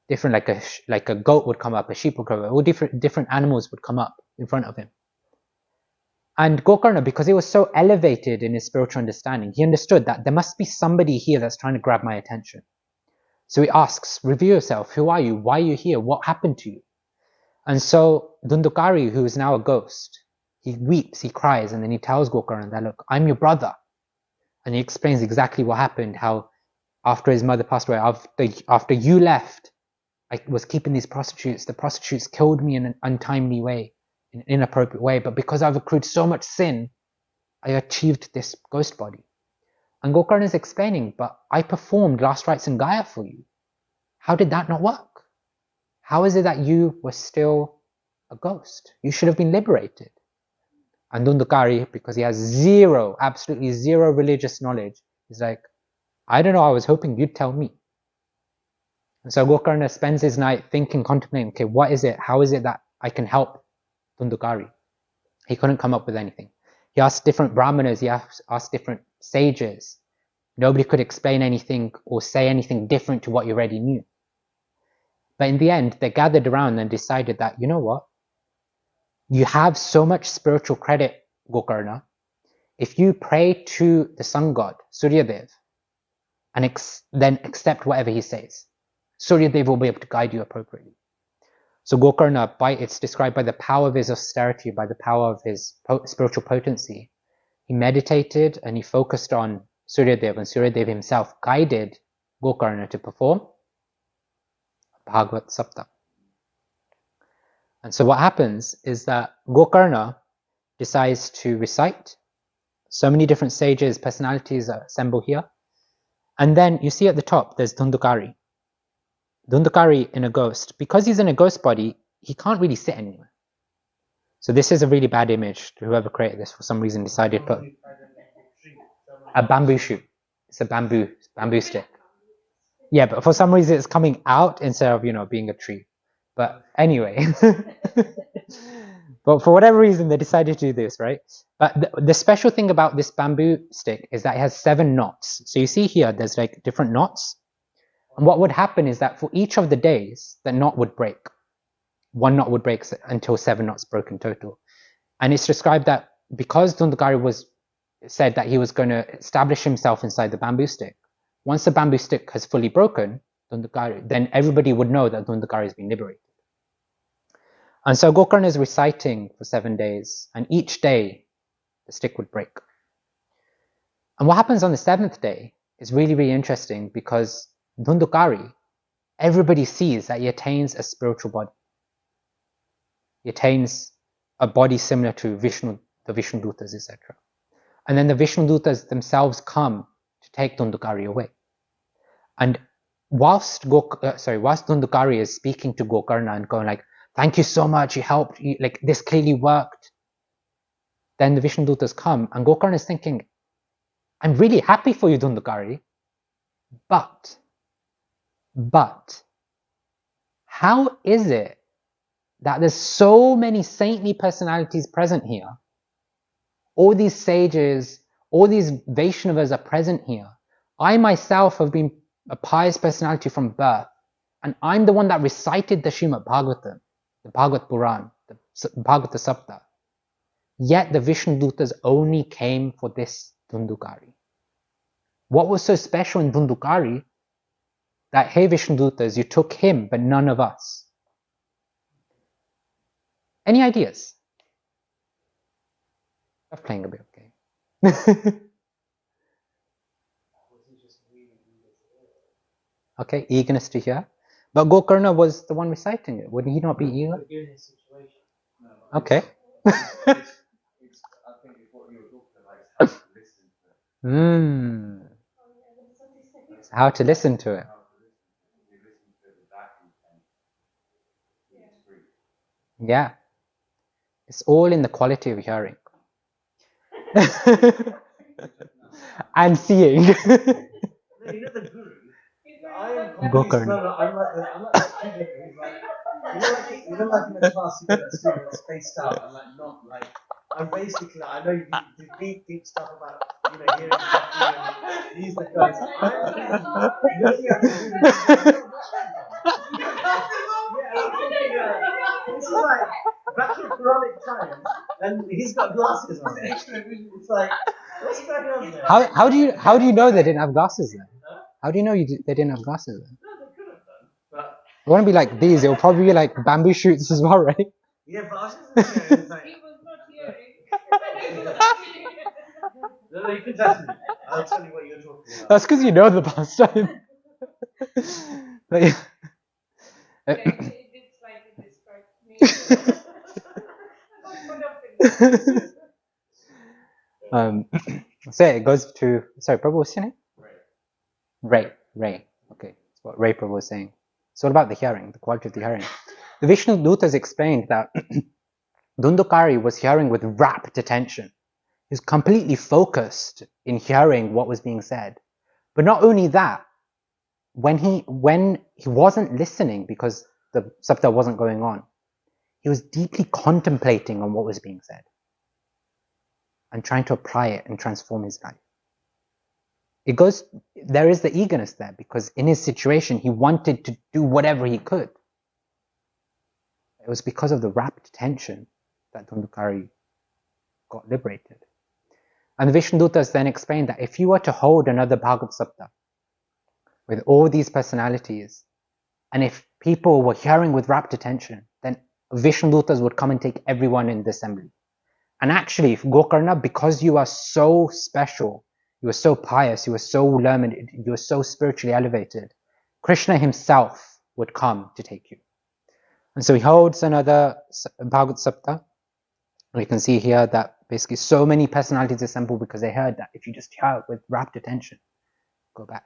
Different, like a goat would come up, a sheep would come up, all different animals would come up in front of him. And Gokarna, because he was so elevated in his spiritual understanding, he understood that there must be somebody here that's trying to grab my attention. So he asks, reveal yourself. Who are you? Why are you here? What happened to you? And so Dhundukari, who is now a ghost, he weeps, he cries, and then he tells Gokarna that, look, I'm your brother. And he explains exactly what happened, how after his mother passed away, after you left, I was keeping these prostitutes. The prostitutes killed me in an untimely way, in an inappropriate way. But because I've accrued so much sin, I achieved this ghost body. And Gokarna is explaining, but I performed last rites in Gaia for you. How did that not work? How is it that you were still a ghost? You should have been liberated. And Dundukari, because he has zero, absolutely zero religious knowledge, is like, I don't know, I was hoping you'd tell me. And so Gokarna spends his night thinking, contemplating, okay, what is it? How is it that I can help Dundukari? He couldn't come up with anything. He asked different brahmanas, he asked different sages. Nobody could explain anything or say anything different to what he already knew. But in the end, they gathered around and decided that, you know what? You have so much spiritual credit, Gokarna. If you pray to the sun god, Suryadev, and then accept whatever he says, Suryadev will be able to guide you appropriately. So Gokarna, it's described by the power of his austerity, by the power of his spiritual potency. He meditated and he focused on Suryadev, and Suryadev himself guided Gokarna to perform Bhagavad Sapta. And so what happens is that Gokarna decides to recite. So many different sages, personalities assemble here. And then you see at the top, there's Dundukari. Dundukari in a ghost. Because he's in a ghost body, he can't really sit anywhere. So this is a really bad image. Whoever created this for some reason decided to put a bamboo shoot. It's a bamboo stick. Yeah, but for some reason it's coming out instead of, being a tree. But anyway, but for whatever reason they decided to do this, right? But the special thing about this bamboo stick is that it has 7 knots. So you see here, there's like different knots. And what would happen is that for each of the days, the knot would break. 1 knot would break until 7 knots broke in total. And it's described that because Dundukari said that he was going to establish himself inside the bamboo stick, once the bamboo stick has fully broken, then everybody would know that Dundukari has been liberated. And so Gokarna is reciting for 7 days, and each day the stick would break. And what happens on the 7th day is really, really interesting, because Dundukari, everybody sees that he attains a spiritual body. He attains a body similar to Vishnu, the Vishnudutas, etc. And then the Vishnudutas themselves come to take Dundukari away. And whilst Dundukari is speaking to Gokarna and going like, thank you so much, you helped, like this clearly worked. Then the Vishnudutas come, and Gokarna is thinking, I'm really happy for you, Dundukari, but how is it that there's so many saintly personalities present here? All these sages, all these Vaishnavas are present here. I myself have been a pious personality from birth, and I'm the one that recited the Srimad Bhagavatam, the Bhagavad Puran, the Bhagavata Sapta. Yet the Vishnudutas only came for this Dundukari. What was so special in Dundukari that, hey Vishnudutas, you took him but none of us? Any ideas? I'm playing a bit of game. Okay, eagerness to hear. But Gokarna was the one reciting it. Would he not be eager? Okay. I think it's what you were talking about is how to listen to it. How to listen to it. You listen to the back and it's free. Yeah. It's all in the quality of hearing. And seeing. No, you know the guru. I'm Gokarna. I'm like the student who's like, you know like in the class you get a student spaced out and like not like, I'm basically, I know you do deep stuff about, hearing stuff and these the guys. I'm looking at the this is like back in Quranic times, and he's got glasses on. It's like, what's going on there? How do you know they didn't have glasses then? How do you know they didn't have glasses then? No, they could have done, but It won't be like these. It'll probably be like bamboo shoots as well, right? yeah, but I was just saying, it's like, He was not hearing. no, you can test me. I'll tell you what you're talking about. That's because you know the pastime. Yeah, it did slightly distract me. I got caught up in that. So it goes to, sorry, Prabhu, what's your name? Ray. Okay, that's what Ray Prabhu was saying. It's all about the hearing, the quality of the hearing. The Vishnu Dutas explained that Dundukari was hearing with rapt attention. He was completely focused in hearing what was being said. But not only that, when he wasn't listening because the sapta wasn't going on, he was deeply contemplating on what was being said and trying to apply it and transform his life. There is the eagerness there because in his situation, he wanted to do whatever he could. It was because of the rapt attention that Dundukari got liberated. And the Vishnudutas then explained that if you were to hold another Bhagavad Sapta with all these personalities, and if people were hearing with rapt attention, then Vishnudutas would come and take everyone in the assembly. And actually, Gokarna, because you are so special, you are so pious, you are so learned, you are so spiritually elevated, Krishna himself would come to take you. And so he holds another Bhagavad Sapta. We can see here that basically so many personalities assemble because they heard that if you just hear with rapt attention, go back.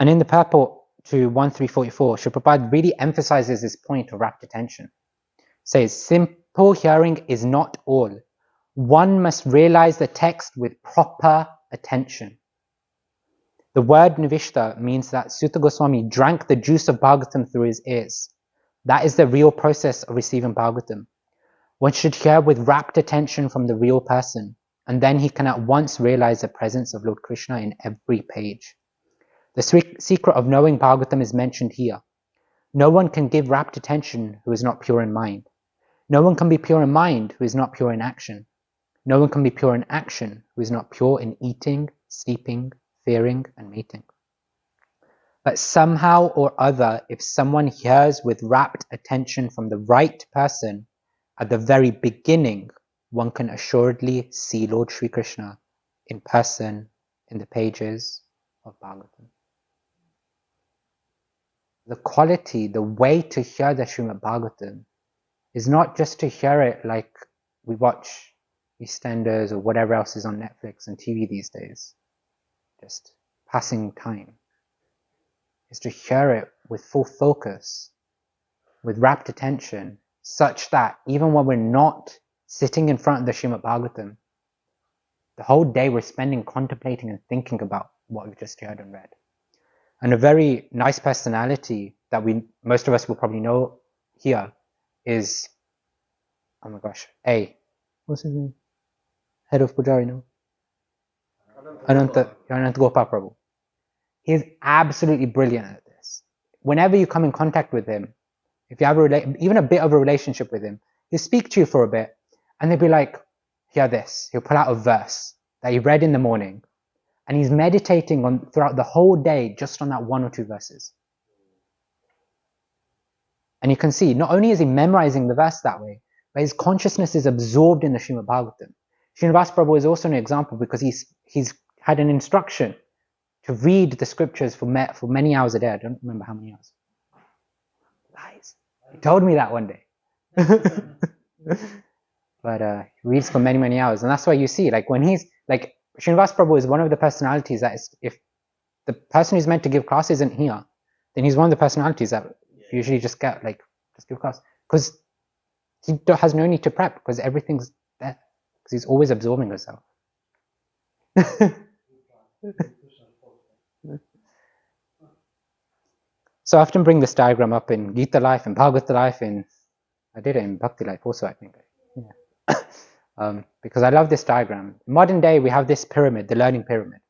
And in the purport to 1344, Srila Prabhupada really emphasizes this point of rapt attention. Says, simple hearing is not all. One must realize the text with proper attention. The word Nivishta means that Sutta Goswami drank the juice of Bhagavatam through his ears. That is the real process of receiving Bhagavatam. One should hear with rapt attention from the real person, and then he can at once realize the presence of Lord Krishna in every page. The secret of knowing Bhagavatam is mentioned here. No one can give rapt attention who is not pure in mind. No one can be pure in mind who is not pure in action. No one can be pure in action who is not pure in eating, sleeping, fearing, and mating. But somehow or other, if someone hears with rapt attention from the right person, at the very beginning, one can assuredly see Lord Sri Krishna in person in the pages of Bhagavatam. The quality, the way to hear the Srimad Bhagavatam is not just to hear it like we watch EastEnders or whatever else is on Netflix and TV these days, just passing time. Is to hear it with full focus, with rapt attention, such that even when we're not sitting in front of the Srimad Bhagavatam, the whole day we're spending contemplating and thinking about what we've just heard and read. And a very nice personality that most of us will probably know here is, oh my gosh, what's his name? Head of Pujari, no? Ananta Gopal Prabhu. He is absolutely brilliant at this. Whenever you come in contact with him, if you have even a bit of a relationship with him, he'll speak to you for a bit, and they'll be like, hear this. He'll pull out a verse that he read in the morning, and he's meditating on throughout the whole day just on that one or two verses. And you can see, not only is he memorizing the verse that way, but his consciousness is absorbed in the Srimad Bhagavatam. Srinivas Prabhu is also an example because he's had an instruction to read the scriptures for many hours a day. I don't remember how many hours. Lies. He told me that one day. But he reads for many, many hours. And that's why you see, like when he's, like Srinivas Prabhu is one of the personalities that is, if the person who's meant to give class isn't here, then he's one of the personalities that usually just give class. Because he has no need to prep because everything's there. Because he's always absorbing himself. So I often bring this diagram up in Gita life, in Bhagavata life, I did it in Bhakti life also, I think. Yeah. Because I love this diagram. In modern day, we have this pyramid, the learning pyramid.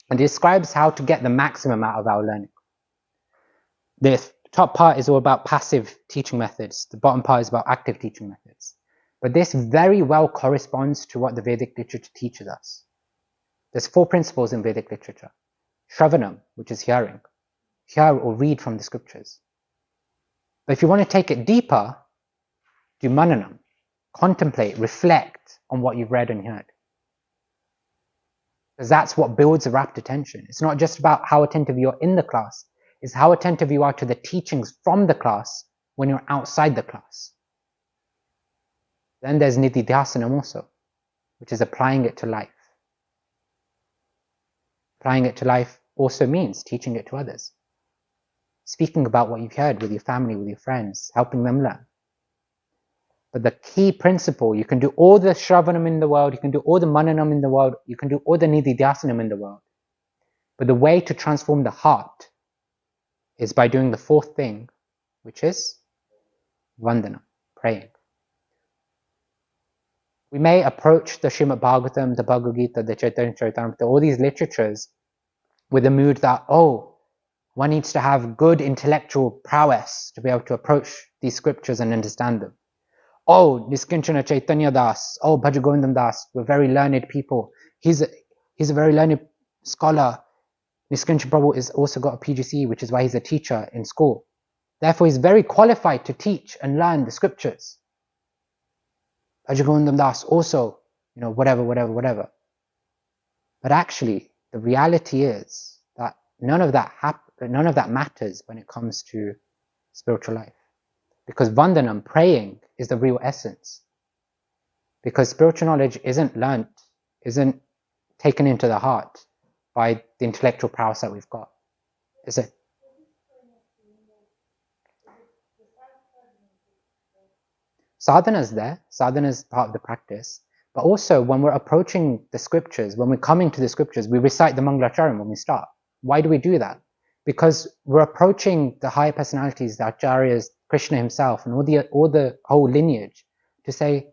And it describes how to get the maximum out of our learning. The top part is all about passive teaching methods. The bottom part is about active teaching methods. But this very well corresponds to what the Vedic literature teaches us. There's 4 principles in Vedic literature. Shravanam, which is hearing. Hear or read from the scriptures. But if you want to take it deeper, do mananam. Contemplate, reflect on what you've read and heard. Because that's what builds a rapt attention. It's not just about how attentive you're in the class. is how attentive you are to the teachings from the class when you're outside the class. Then there's nididhyasanam also, which is applying it to life. Applying it to life also means teaching it to others. Speaking about what you've heard with your family, with your friends, helping them learn. But the key principle, you can do all the shravanam in the world, you can do all the mananam in the world, you can do all the nididhyasanam in the world. But the way to transform the heart is by doing the fourth thing, which is vandana, praying. We may approach the Srimad Bhagavatam, the Bhagavad Gita, the Chaitanya Charitamrita, all these literatures with the mood that, oh, one needs to have good intellectual prowess to be able to approach these scriptures and understand them. Oh, Niskinchana Chaitanya Das, oh, Bhajagovindam Das, we're very learned people. He's a very learned scholar. Niskinchana Prabhu has also got a PGC, which is why he's a teacher in school. Therefore, he's very qualified to teach and learn the scriptures. Bhajagovindam Das also, whatever. But actually, the reality is that none of that matters when it comes to spiritual life. Because vandanam, praying, is the real essence. Because spiritual knowledge isn't learnt, isn't taken into the heart by the intellectual prowess that we've got. Is it? Sadhana is there. Sadhana is part of the practice. But also, when we're approaching the scriptures, when we're coming to the scriptures, we recite the Mangalacharan when we start. Why do we do that? Because we're approaching the higher personalities, the Acharyas, Krishna himself, and all the whole lineage to say,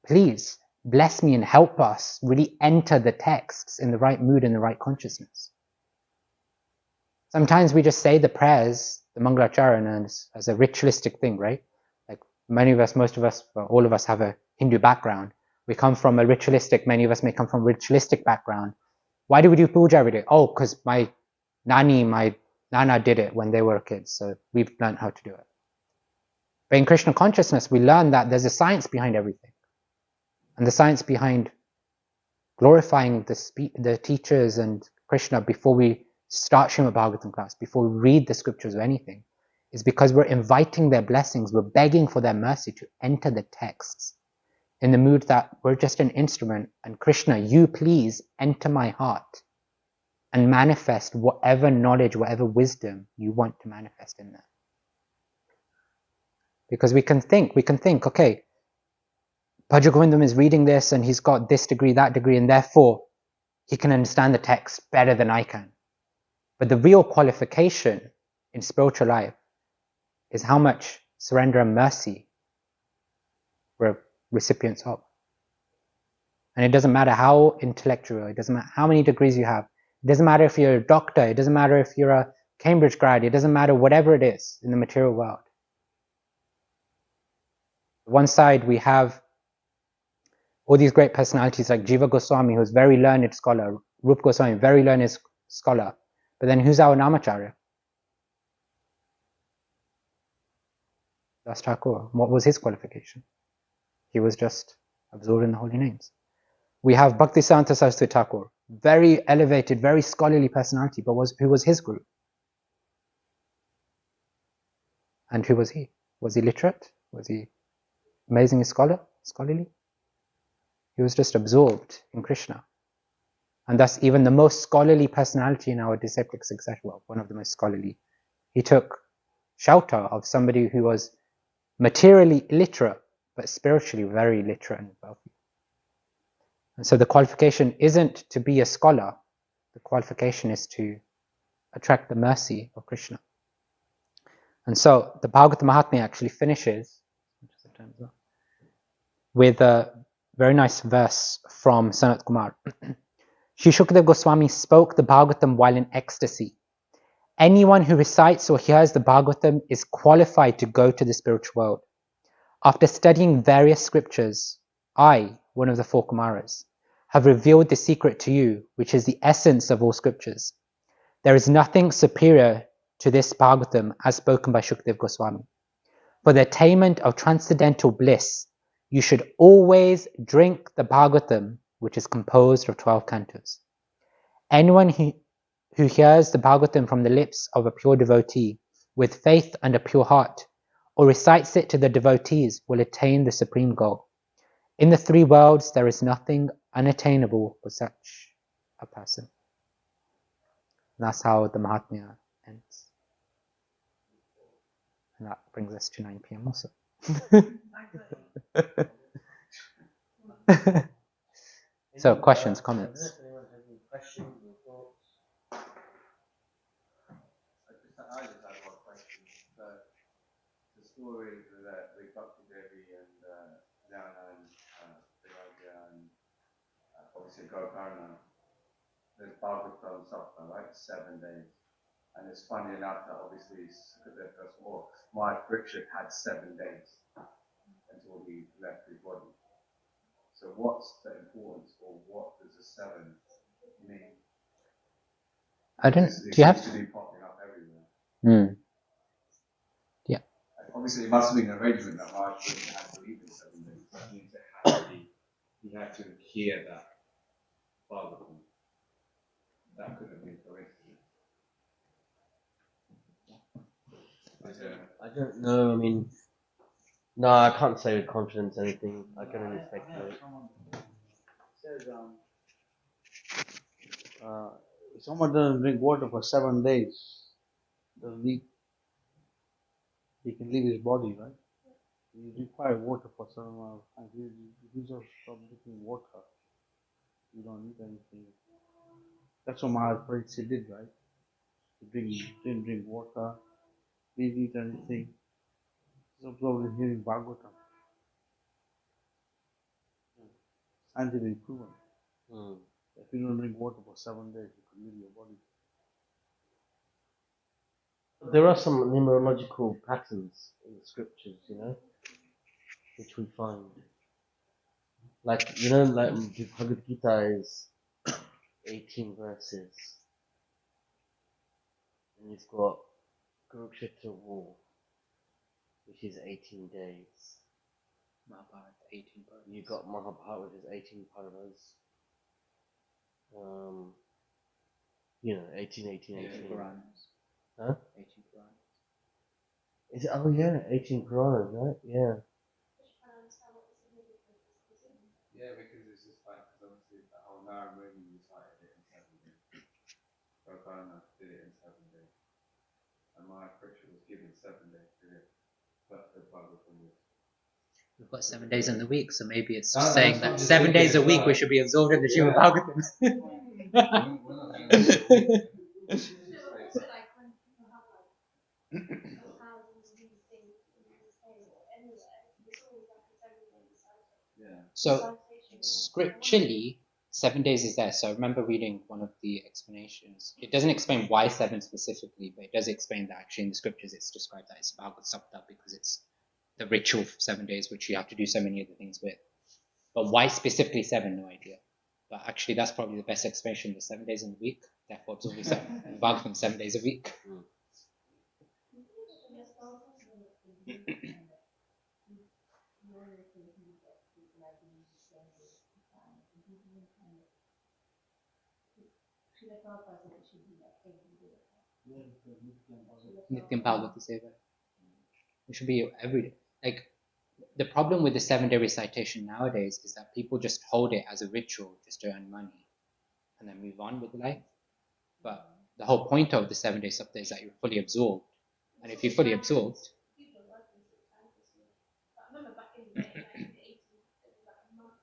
please bless me and help us really enter the texts in the right mood and the right consciousness. Sometimes we just say the prayers, the Mangalacharan, as a ritualistic thing, right? Like many of us, most of us, well, all of us have a Hindu background. We come from a ritualistic, many of us may come from a ritualistic background. Why do we do puja every day? Oh, because my Nana did it when they were kids, so we've learned how to do it. But in Krishna consciousness, we learn that there's a science behind everything. And the science behind glorifying the teachers and Krishna before we start Srimad Bhagavatam class, before we read the scriptures or anything, is because we're inviting their blessings, we're begging for their mercy to enter the texts in the mood that we're just an instrument, and Krishna, you please enter my heart and manifest whatever knowledge, whatever wisdom you want to manifest in there. Because we can think, okay, Bhajagovindam is reading this and he's got this degree, that degree, and therefore he can understand the text better than I can. But the real qualification in spiritual life is how much surrender and mercy we're recipients of. And it doesn't matter how intellectual, it doesn't matter how many degrees you have, it doesn't matter if you're a doctor, it doesn't matter if you're a Cambridge grad, it doesn't matter whatever it is in the material world. On one side we have all these great personalities like Jiva Goswami, who's a very learned scholar, Rupa Goswami, very learned scholar. But then who's our Namacharya? Das Thakur. What was his qualification? He was just absorbed in the holy names. We have Bhaktisiddhanta Saraswati Thakur, very elevated, very scholarly personality, but who was his guru? And who was he? Was he literate? Was he amazing scholarly? He was just absorbed in Krishna. And thus even the most scholarly personality in our disciplic succession, well, one of the most scholarly, he took shelter of somebody who was materially illiterate, but spiritually very literate and wealthy. And so the qualification isn't to be a scholar, the qualification is to attract the mercy of Krishna. And so the Bhagavatam Mahatmya actually finishes with a very nice verse from Sanat Kumar. Shri Shukdev Goswami spoke the Bhagavatam while in ecstasy. Anyone who recites or hears the Bhagavatam is qualified to go to the spiritual world. After studying various scriptures, I, one of the four Kumaras, have revealed the secret to you, which is the essence of all scriptures. There is nothing superior to this Bhagavatam as spoken by Shukdev Goswami. For the attainment of transcendental bliss, you should always drink the Bhagavatam, which is composed of 12 cantos. Anyone who who hears the Bhagavatam from the lips of a pure devotee with faith and a pure heart, or recites it to the devotees, will attain the supreme goal. In the three worlds, there is nothing unattainable for such a person. And that's how the Mahatmya ends. And that brings us to 9 p.m. also. So, questions, comments? Anyone have any questions or thoughts? I just had one question. The story that we Bhakti Devi and Jana and Devaja and obviously Gokarna, there's Bhagavatam Sanga, right? 7 days. And it's funny enough that obviously Sukadev more. My Richard had 7 days until he left his body. So what's the importance, or what does the 7 mean? I don't. It Do you have? seems to be popping up everywhere. Yeah. Obviously, it must have been an arrangement that Maharaj had to leave in 7 days. That means it had to be. He had to hear that Bhagavatam. That could have been coincidence. I don't know. I mean, no, I can't say with confidence anything. I can only speculate. Says, if someone doesn't drink water for 7 days, doesn't eat, he can leave his body, right? You require water for some amount of time. If you just stop drinking water, you don't need anything. That's what Maharaj Pariksit did, right? He didn't drink water, didn't eat anything. He's probably hearing Bhagavatam. Scientifically proven. If you don't drink water for 7 days, you can leave your body. There are some numerological patterns in the scriptures, which we find. Like, like the Bhagavad Gita is 18 verses. And you've got Kurukshetra War, which is 18 days. Mahabharata, 18 parts. You've got Mahabharata, which is 18 paras. 18. 18 Puranas. Huh? 18 Puranas. Is it? Oh yeah, 18 Puranas, right? Yeah. Yeah, because it's just like, because obviously the whole Narayana recited it in 7 days. Gokarna did it in 7 days. And my Richard was given 7 days to it. But the Bhagavatam was. We've got 7 days in the week, so maybe it's just saying that 7 days a week we should be absorbed in the Srimad Bhagavatam. So, scripturally, 7 days is there. So I remember reading one of the explanations. It doesn't explain why 7 specifically, but it does explain that actually in the scriptures it's described that it's Bhagavad Sapta because it's the ritual for 7 days, which you have to do so many other things with. But why specifically 7? No idea. But actually, that's probably the best explanation. The 7 days in the week, therefore it's only 7. Bhagavatam 7 days a week. Nityam Bhagavata Seva. It should be every day. Like, the problem with the 7-day recitation nowadays is that people just hold it as a ritual just to earn money and then move on with life. But the whole point of the 7-day sapta is that you're fully absorbed. And if you're fully absorbed, I remember back in the day, like in the 80s, it was like a month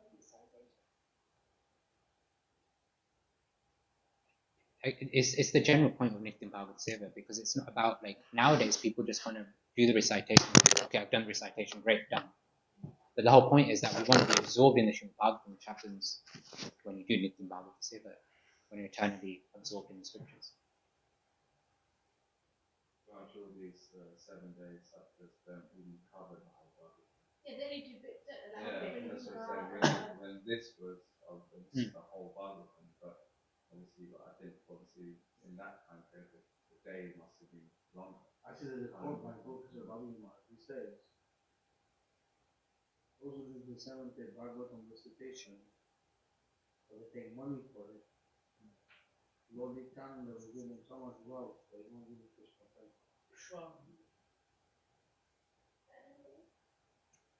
of recitation. it's the general point of Nityam Bhagavad Seva because it's not about like nowadays people just want to do the recitation. Okay, I've done the recitation, great, done. But the whole point is that we want to be absorbed in the Srimad Bhagavatam, which happens when you do Nityam Bhagavad Seva, when you're eternally absorbed in the scriptures. So I'm sure these 7 days subjects don't even cover the whole Bhagavatam. Yeah, they need to bit. Yeah, that's what I'm saying. When this was the whole Bhagavatam, but obviously, I think obviously in that time period, the day must have been longer. Actually, there's a quote by Professor Ravi Kumar. He says, those who do the 7th day Bhagavatam recitation, they take money for it. Lord Nityananda was given so much wealth, but he won't give him Krishna consciousness.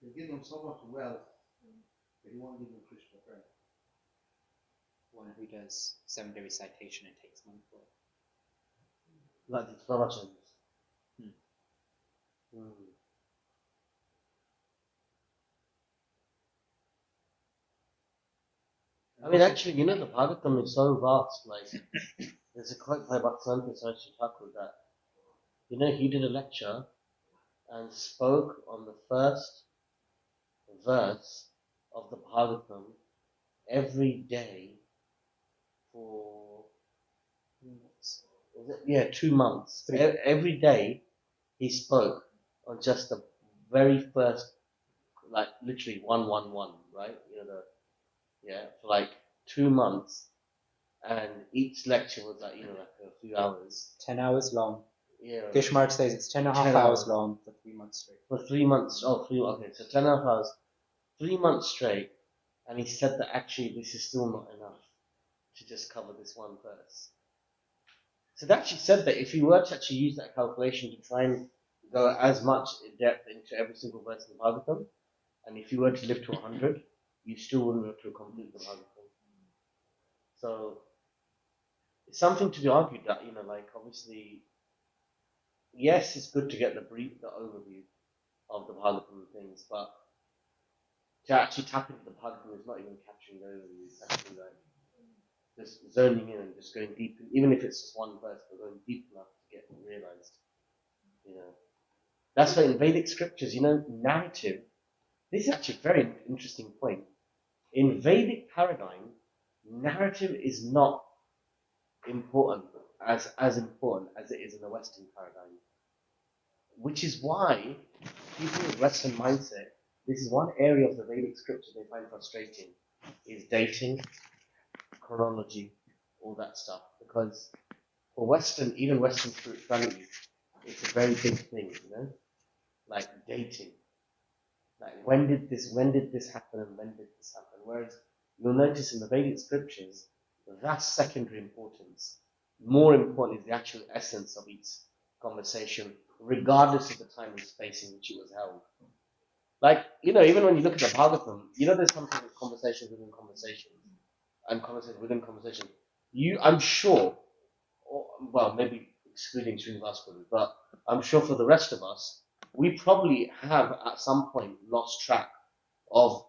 They give him so much wealth, but he won't give him Krishna consciousness. One who does 7-day recitation and takes money for it. Like the Pramachandras. I mean, actually, you know, the Bhagavatam is so vast. Like, there's a quote by Bhaktivedanta Saraswati Thakur that, you know, he did a lecture and spoke on the first verse of the Bhagavatam every day for 2 months. Every day he spoke on just the very first, like literally 111, right? You know, for like 2 months, and each lecture was like, you know, like a few hours. 10 hours long. Yeah. Kishmark says it's 10 and a half hours long for 3 months straight. For 3 months, okay, so 10 and a half hours, 3 months straight, and he said that actually this is still not enough to just cover this one verse. So they actually said that if you were to actually use that calculation to try and go as much in depth into every single verse in the Bhagavatam, and if you were to live to 100, you still wouldn't be able to complete the Bhagavatam. So it's something to be argued that, you know, like obviously, yes, it's good to get the overview of the Bhagavatam and things, but to actually tap into the Bhagavatam is not even capturing the overview. It's actually like just zoning in and just going deep, even if it's just one verse, but going deep enough to get realized. You know, that's why in Vedic scriptures, you know, narrative. This is actually a very interesting point. In Vedic paradigm, narrative is not important as important as it is in the Western paradigm. Which is why people with Western mindset, this is one area of the Vedic scripture they find frustrating, is dating, chronology, all that stuff. Because for even Western spirituality, it's a very big thing, you know? Like dating. Like when did this happen and when did this happen? Whereas you'll notice in the Vedic scriptures, that's secondary importance. More important is the actual essence of each conversation, regardless of the time and space in which it was held. Like, you know, even when you look at the Bhagavatam, you know, there's something with conversations within conversations, and conversation within conversation. I'm sure, well, maybe excluding Srinivas Guru, but I'm sure for the rest of us, we probably have at some point lost track of,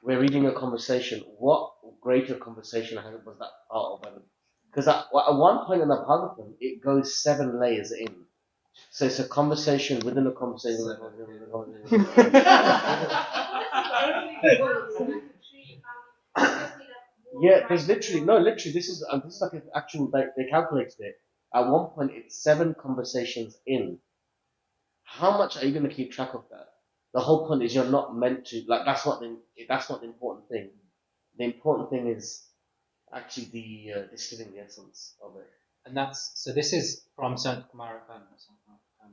we're reading a conversation, what greater conversation was that part of? Because at one point in the Bhagavatam, it goes 7 layers in. So it's a conversation within a conversation. Yeah, there's literally, this is like an actual, they calculated it. At one point, it's 7 conversations in. How much are you going to keep track of that? The whole point is you're not meant to, like, that's not the important thing. The important thing is actually the distilling the essence of it. And this is from Sant Kumar,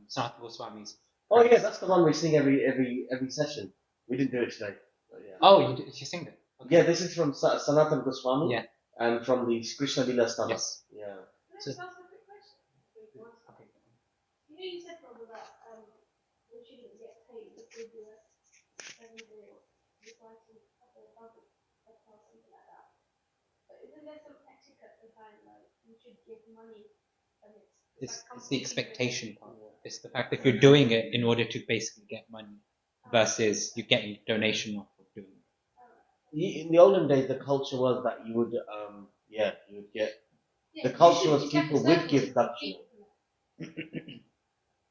Sanatana Goswami's. Oh yeah, that's the one we sing every session. We didn't do it today. But yeah. Oh, you sing it? Okay. Yeah, this is from Sanatana Goswami. Yeah. And from the Krishna Lila Stava. Yes. Yeah. Can I ask a quick question? Okay. You know, you said probably that we shouldn't get paid if we do a 7-day reciting of the Bible or something like that. But isn't there some etiquette behind, like, you should give money? And It's the expectation part. It's the fact that you're doing it in order to basically get money versus you getting donation off of doing it. In the olden days, the culture was that you would, you would get. The culture was people would give dakshina.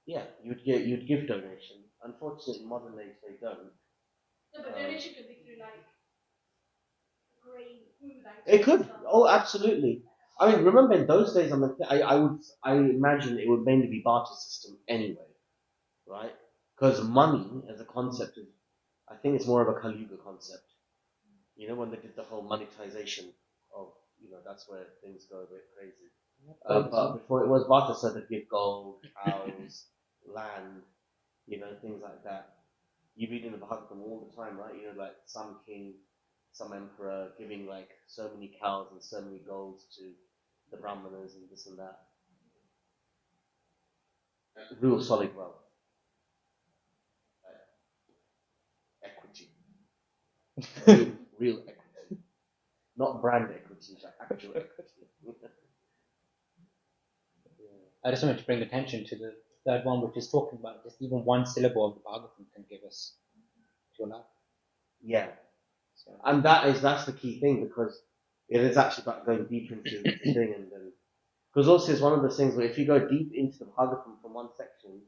Yeah, you'd give donation. Unfortunately, in modern days they don't. No, but donation could be through like grain, food. It could. Oh, absolutely. I mean, remember in those days, I imagine it would mainly be barter system anyway, right? Because money as a concept is, I think it's more of a Kali Yuga concept. You know, when they did the whole monetization of, you know, that's where things go a bit crazy. But before it was barter, so they'd give gold, cows, land, you know, things like that. You read in the Bhagavatam all the time, right? You know, like some king, some emperor giving like so many cows and so many golds to, the brahmanas and this and that. Real solid wealth. Equity. Real equity. Not brand equity, like actual equity. I just wanted to bring attention to the third one, which is talking about just even one syllable of the Bhagavatam can give us pure love. Yeah. So, And that's the key thing, because it is actually about going deep into the thing, and then because also it's one of those things where if you go deep into the Bhagavatam from one section,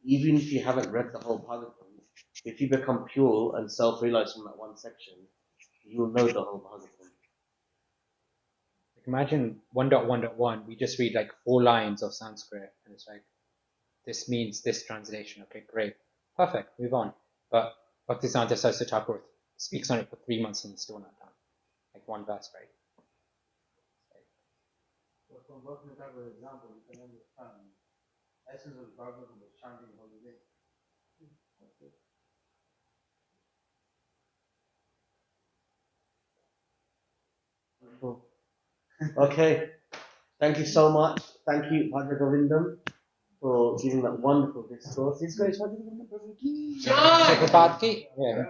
even if you haven't read the whole Bhagavatam, if you become pure and self-realized from that one section, you will know the whole Bhagavatam. like imagine 1.1.1, we just read like 4 lines of Sanskrit, and it's like, this means this translation. Okay, great, perfect, move on. But Bhaktisiddhanta Saraswati Thakur speaks on it for 3 months and it's still not done. Like one verse, right? So from working with that example, you can understand the essence of Bhagavatam was chanting holy name. Cool. Okay. Thank you so much. Thank you, Bhadra Govindam, for giving that wonderful discourse. This goes Bhadra Govindam. Prabhupada ki? Yeah.